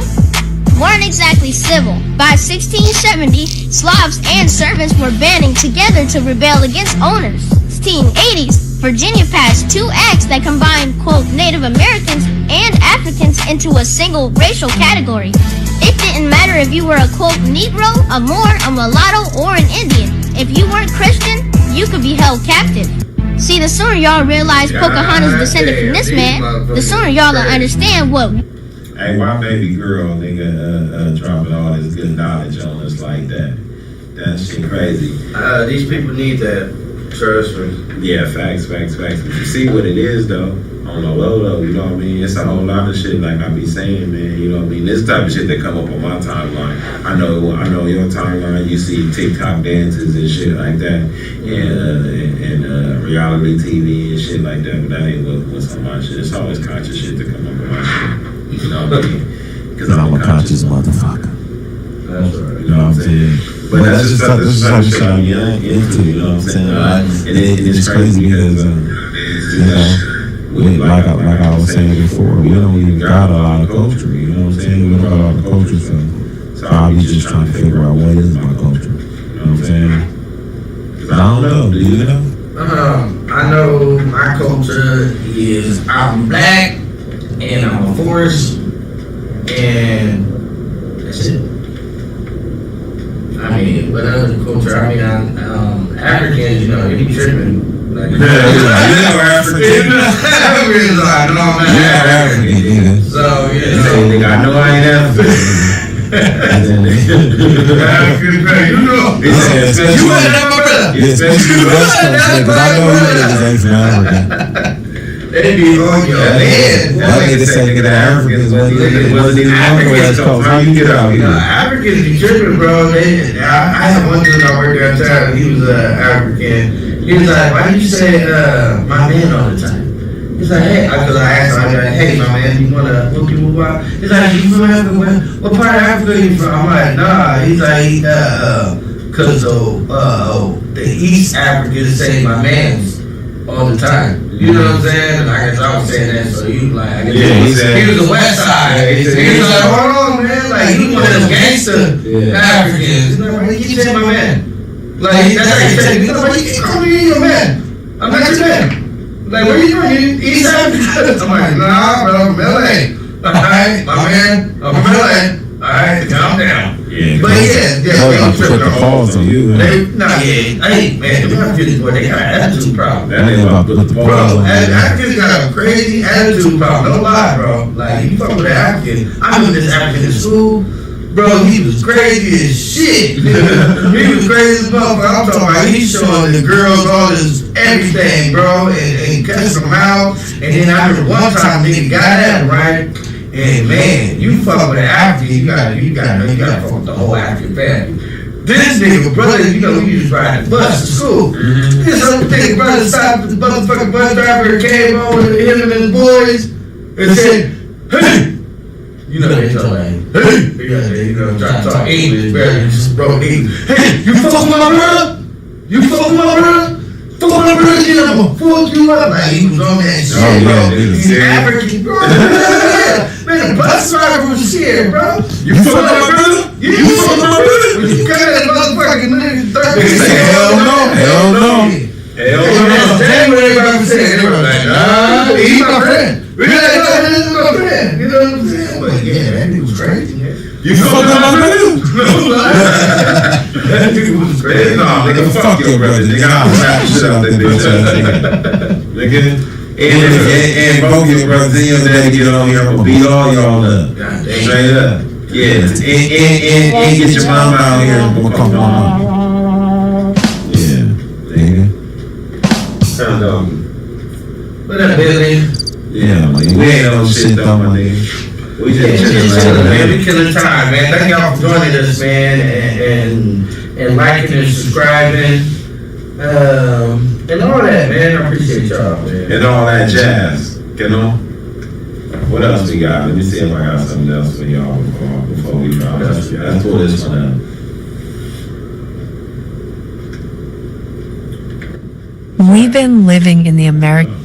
weren't exactly civil. By 1670, Slavs and servants were banding together to rebel against owners. 1680s, Virginia passed 2 acts that combined, quote, Native Americans and Africans into a single racial category. It didn't matter if you were a, quote, Negro, a Moor, a mulatto, or an Indian. If you weren't Christian, you could be held captive. See, the sooner y'all realize Pocahontas descended from this man, the sooner y'all will understand what... Hey, why baby girl, nigga, dropping all this good knowledge on us like that? That shit crazy. These people need that. Trust me. Yeah, facts. But you see what it is, though, on the low, though, you know what I mean? It's a whole lot of shit, like I be saying, man, you know what I mean? This type of shit that come up on my timeline. I know your timeline, you see TikTok dances and shit like that, and reality TV and shit like that, but that ain't what's on my shit. It's always conscious shit that come up on my shit. You know what I mean? Because I'm a conscious motherfucker. That's right. You know what I'm saying? But that's just the type of shit I'm into, you know what I'm saying? And it's crazy because, you know, like I was saying before, we don't even got a lot of culture, you know what I'm saying? We don't got a lot of culture, so I'll be just trying to figure out what is my culture, you know what I'm saying? I don't know, do you know? I know my culture is I'm black and I'm a force and that's it. I mean, what other culture? I mean, Africans, you know, they be tripping. Like, you know, Africans. Africans are no man. African, nigga. So, yeah. Nigga, I know I ain't African. African, you know. You ain't that, my brother. Yeah, especially the West Coast niggas. I know you niggas ain't from Africa. They be on your head. That nigga say nigga the Africans wasn't even on the West Coast. How you get out here? Africans be tripping, bro. I had one dude I worked downtown. He was African. He was like, why do you say my man all the time? He's like, hey, because I asked him, I was like, hey, my man, you want to hook you move out? He's like, you from Africa? What part of Africa are you from? I'm like, nah. He's like, because the East Africans say my man's all the time. You know what I'm saying? And I guess I was saying that, so you like, I guess he was the West Side. He was like, hold on, man. Like, he one of them gangster Africans. You know, why you keep saying my man? Like, that's how you say, you know, why you keep calling me your man? I'm not your man. Like, where you from? You East Africa? I'm like, nah, bro, I'm LA. Alright, my man, I'm from LA. Alright, calm down. Yeah, but they put the pause on you. Hey, man, the Africans, boy, they got an attitude problem. That ain't about to put the pause on you. Africans got a crazy attitude problem. Don't lie, bro. Like, you fuck with an African. I remember this African in school. Bro, he was crazy as shit. He was crazy as motherfucker. I'm talking about he's showing the girls all this everything, bro, and cussing them out. And then I remember one time nigga got at him, right? And man, you fuck with an African, you gotta fuck with the whole African family. This nigga, brother, you know, we used to ride the bus to school. This other nigga, brother, stopped the motherfucking bus driver, came over to him and his boys, and said, hey! You know, they told me, hey! You know, trying to talk English, barely just broke English. Hey, you fuck with my brother? You fuck with my brother? Fuck with my brother, then I'm gonna fuck you up. Like, he was on that shit, bro. He's African, bro. Man, the bus driver was shit, bro. You fuck with my brother? You fuck with my brother? When you got that motherfucking nigga, hell no. Hell no. Hell no. That's exactly what everybody was saying. They were like, nah, he's my friend. Really, this is my friend. You know what I'm saying? But yeah, that nigga was crazy, man. You fuck with my brother? That nigga was crazy. No, nigga, fuck your brother. Nigga, I'll rap shit out that bitch. Nigga. And both your brothers and your daddy get on here, I'm gonna beat all y'all up. Straight up. Yeah. And get your mom out here, I'm gonna come on. Yeah, nigga. Sound dog. What up, Billy? Yeah, like, we ain't no shit though, my nigga. We just chilling, man. We killing time, man. Thank y'all for joining us, man, and liking and subscribing, and all that, man. I appreciate y'all, man. And all that jazz, you know. What else we got? Let me see if I got something else for y'all before we drop. Let's pull this one out. We've been living in the American.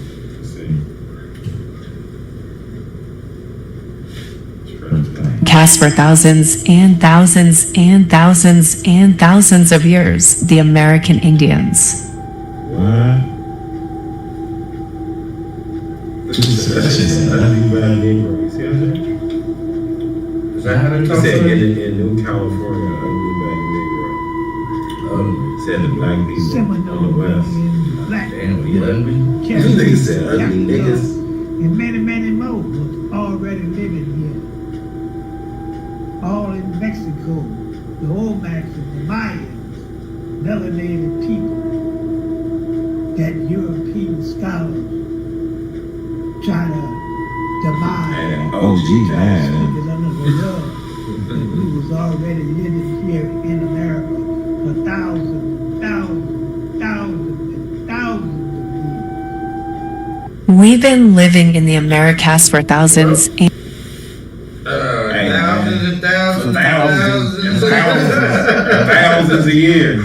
Cast for thousands and thousands and thousands and thousands of years, the American Indians. What? Is that how they talk about it? In New California, said the black people on the west. Damn, we ugly. These niggas said ugly niggas. And many more was already living here. All in Mexico, the Olmecs and the Mayans, melanated people that European scholars try to demise. Oh, gee, man. We was already living here in America for thousands and thousands of years. We've been living in the Americas for thousands and thousands thousands a year.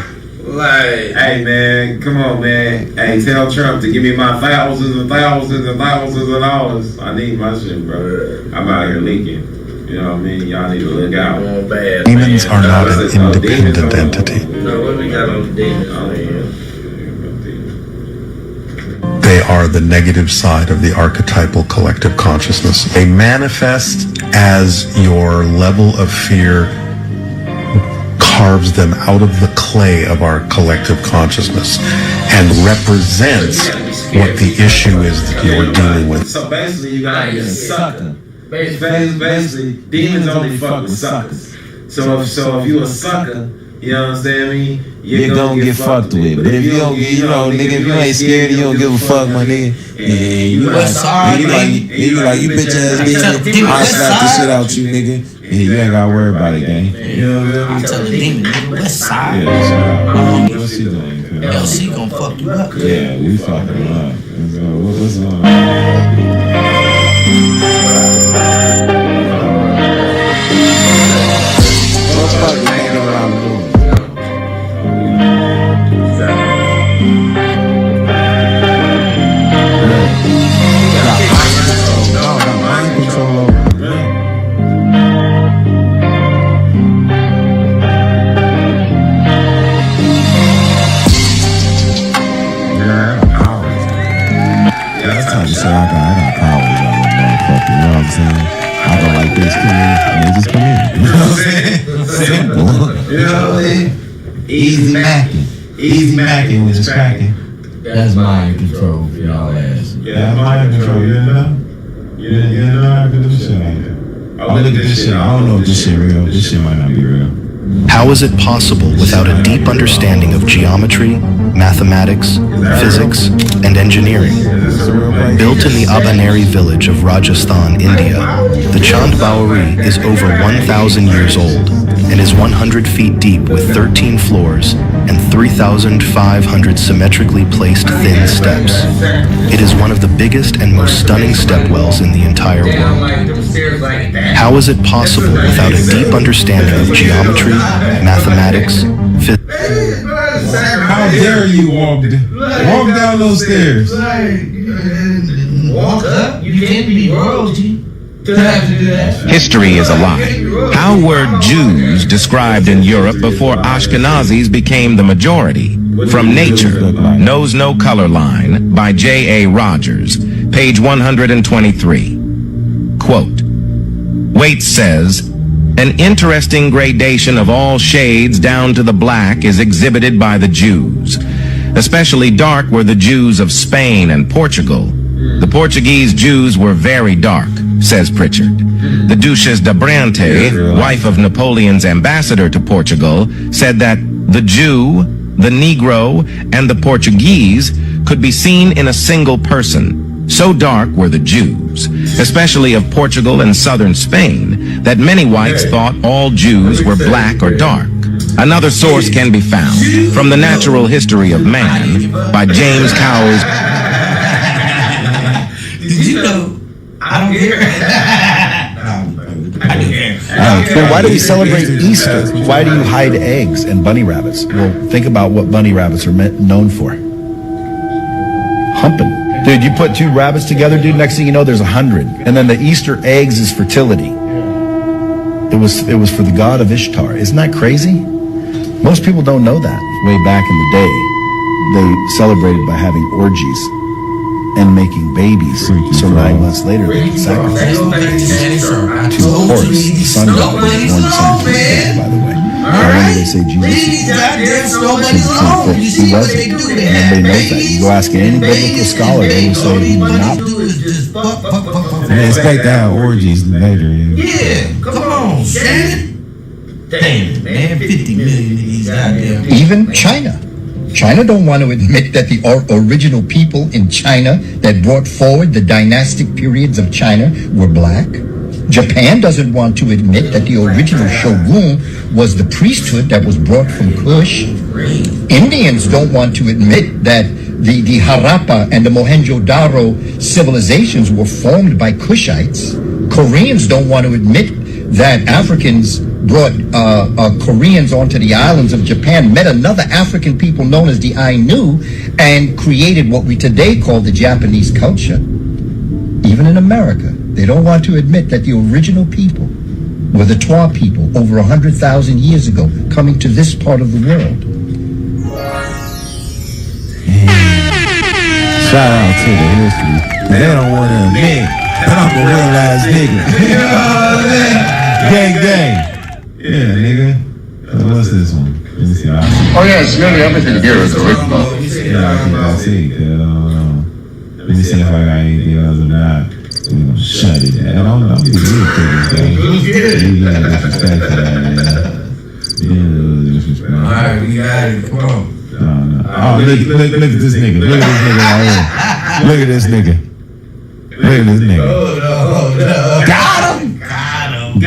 Like, hey man, come on man. Hey, tell Trump to give me my thousands and thousands and thousands of dollars. I need my shit, bro. I'm out here leaking. You know what I mean? Y'all need to look out. Demons are not an independent entity. No, what we got on the demons? They are the negative side of the archetypal collective consciousness. They manifest as your level of fear carves them out of the clay of our collective consciousness and represents what the issue is that you're dealing with. So basically, you gotta be a sucker. Basically, demons only fuck with suckers. So if you a sucker, you know what I'm saying? I mean, you're gonna get fucked with. But if you don't, nigga, if you ain't scared, you don't give a fuck, my nigga. Yeah, you like, you bitch ass nigga. I slap the shit out you, nigga. Yeah, you ain't gotta worry about it, gang. You know what I mean? Tell the demon, nigga, west side. What's she doing? LC gonna fuck you up. Yeah, we fucking him up. What's on? What's fucking hanging around the room? Mind control. That's how you say I got powers over motherfucker, you know what I'm saying? I go like this, come in, and they just come in. You know what I'm saying? Simple. You know what I'm saying? Easy macking with just cracking. That's mind control for y'all ass. Yeah, mind control, you know? You know how to do shit like that. Oh, look at this shit. I don't know if this shit real. This shit might not be real. How is it possible without a deep understanding of geometry, mathematics, physics, and engineering? Built in the Abaneri village of Rajasthan, India, the Chand Baori is over 1,000 years old and is 100 feet deep with 13 floors and 3,500 symmetrically placed thin steps. It is one of the biggest and most stunning stepwells in the entire world. How is it possible without a deep understanding of geometry, mathematics, physics? How dare you walk down those stairs? Walk up? You can't be royalty. History is a lie. How were Jews described in Europe before Ashkenazis became the majority? From Nature, Knows No Color Line by J.A. Rogers, page 123. Quote, Waite says, an interesting gradation of all shades down to the black is exhibited by the Jews. Especially dark were the Jews of Spain and Portugal. The Portuguese Jews were very dark, says Pritchard. The Duchess de Brante, wife of Napoleon's ambassador to Portugal, said that the Jew, the Negro, and the Portuguese could be seen in a single person. So dark were the Jews, especially of Portugal and southern Spain, that many whites thought all Jews were black or dark. Another source can be found from The Natural History of Man by James Cowles. Did you know? I don't care. I do care. Then why do we celebrate Easter? Why do you hide eggs and bunny rabbits? Well, think about what bunny rabbits are known for. Humping. Dude, you put two rabbits together, dude, next thing you know, there's 100. And then the Easter eggs is fertility. It was for the god of Ishtar. Isn't that crazy? Most people don't know that. Way back in the day, they celebrated by having orgies and making babies. So 9 months later, they could sacrifice them to Horus, the sun god, was born December 25th, by the way. When do they say Jesus was born? He wasn't. And everybody knows that. You go ask any biblical scholar, they will say he was not. They expect to have orgies later. Yeah, come on, Shannon. Damn, man, 50 million of these goddamn people. Even China. China don't want to admit that the original people in China that brought forward the dynastic periods of China were black. Japan doesn't want to admit that the original shogun was the priesthood that was brought from Kush. Indians don't want to admit that the Harappa and the Mohenjo-Daro civilizations were formed by Kushites. Koreans don't want to admit that Africans brought Koreans onto the islands of Japan, met another African people known as the Ainu, and created what we today call the Japanese culture. Even in America, they don't want to admit that the original people were the Twa people over 100,000 years ago, coming to this part of the world. Shout out to the history. They don't want to admit that I'm a real ass nigga. You know what I'm saying? Gang, gang. Yeah, nigga. What's this one? Let me see. Oh yes, nearly everything here is original. Yeah, I see. Let me see if I got anything else or not. You know, shut it down. I don't know. You gotta disrespect that, man. Yeah, disrespect. All right, we got it. Come on. Oh, look at this nigga. Look at this nigga right here. Look at this nigga. Look at this nigga.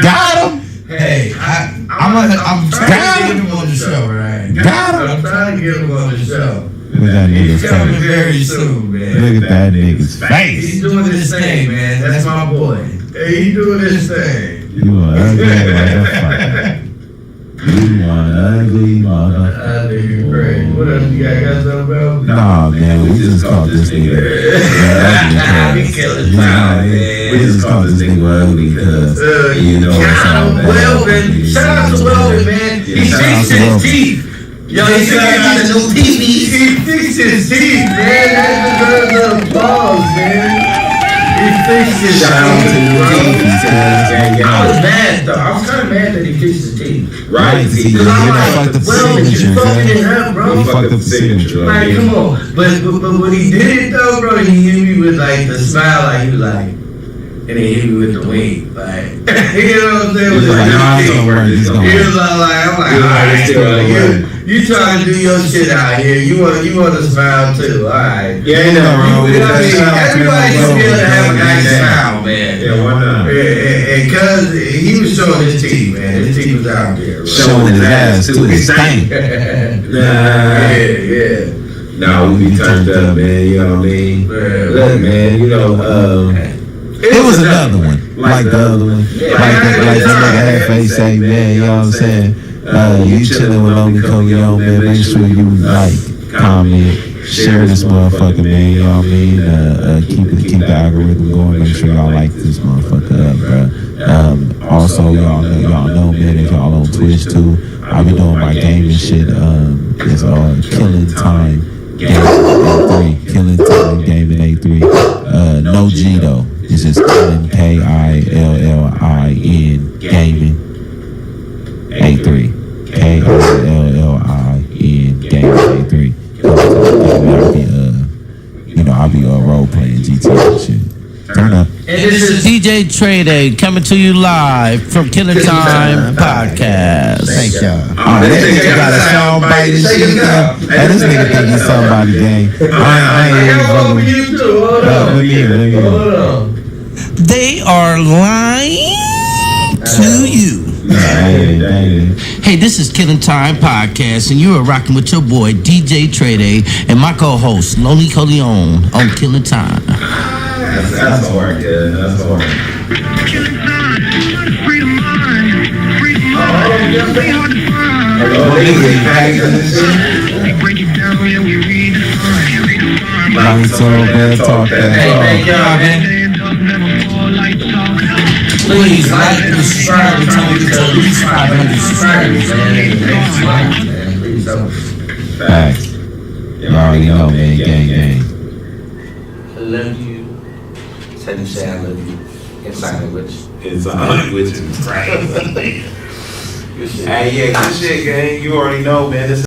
Got him. Hey, I'm trying to get him on the show, right? I'm trying to get him on the show. Look at that nigga's He's coming face. very soon, man. Look at that nigga's face. He's doing this thing, man. That's my boy. Hey, he's doing this thing. You an ugly motherfucker. You an ugly motherfucker. What else you got something about? Nah, man, we just called this nigga ugly because. Nah, man, we just called this nigga ugly because, you know, it's all bad. Welvin, shout out to Welvin, man. He fixed his teeth. Yo, he got the new teeth. He fixed his teeth, man. That's the applause, man. He fixed his teeth. I was mad though. I was kind of mad that he fixed his teeth. Right, see, you fucked up the signature, bro. You fucked up the signature. Like, come on. But when he did it though, bro, he hit me with like the smile, like he was like, and then he hit me with the wink, like, you know what I'm saying? He was like, nah, it's gonna work. It's gonna work. He was like, I'm like, alright, you trying to do your shit out here. You want to smile too, alright. Yeah, ain't nothing wrong with that. Everybody should be able to have a nice smile, man. Yeah, why not? And cuz he was showing his teeth, man. His teeth was out there, bro. Showing his ass too. His stank. Yeah. No, we be turned up, man. You know what I mean? Look, man, you know, it was another one, like the other one, like the nigga had face say, man, you know what I'm saying? You chilling with Lonely Coleon, man. Make sure you like, comment, share this motherfucker, man. You know what I mean? Keep the algorithm going. Make sure y'all like this motherfucker up, bro. Also, y'all know, man. If y'all on Twitch too, I be doing my gaming shit. It's Killing Time Gaming A3. Killing Time Gaming A3. No G though. It's just Killing Killin Gaming A3. Killin Gaming A3. I'll be role playing GTA and shit. Turn up. And this is DJ Trade coming to you live from Killing Time Podcast. Thank y'all. Oh, this nigga got a sound bite and shit. Hey, this nigga think he's somebody, gang. I ain't even fucking. Hold on. They are lying to you. Hey, this is Killing Time Podcast, and you are rocking with your boy DJ Trade and my co-host Lonely Coleon on Killing Time. That's hard, yeah. That's hard. Killing time, freedom mind, freedom mind. They hard to find. We break it down and we redefine. Lonely Coleon, talk that. Hey, y'all, man. Please like and subscribe and tell me to at least 500 subscribers, man. Please don't. Facts. You already know, man. Gang. I love you. How do you say I love you in sign language? In sign language is crazy. Hey, yeah, good shit, gang. You already know, man. This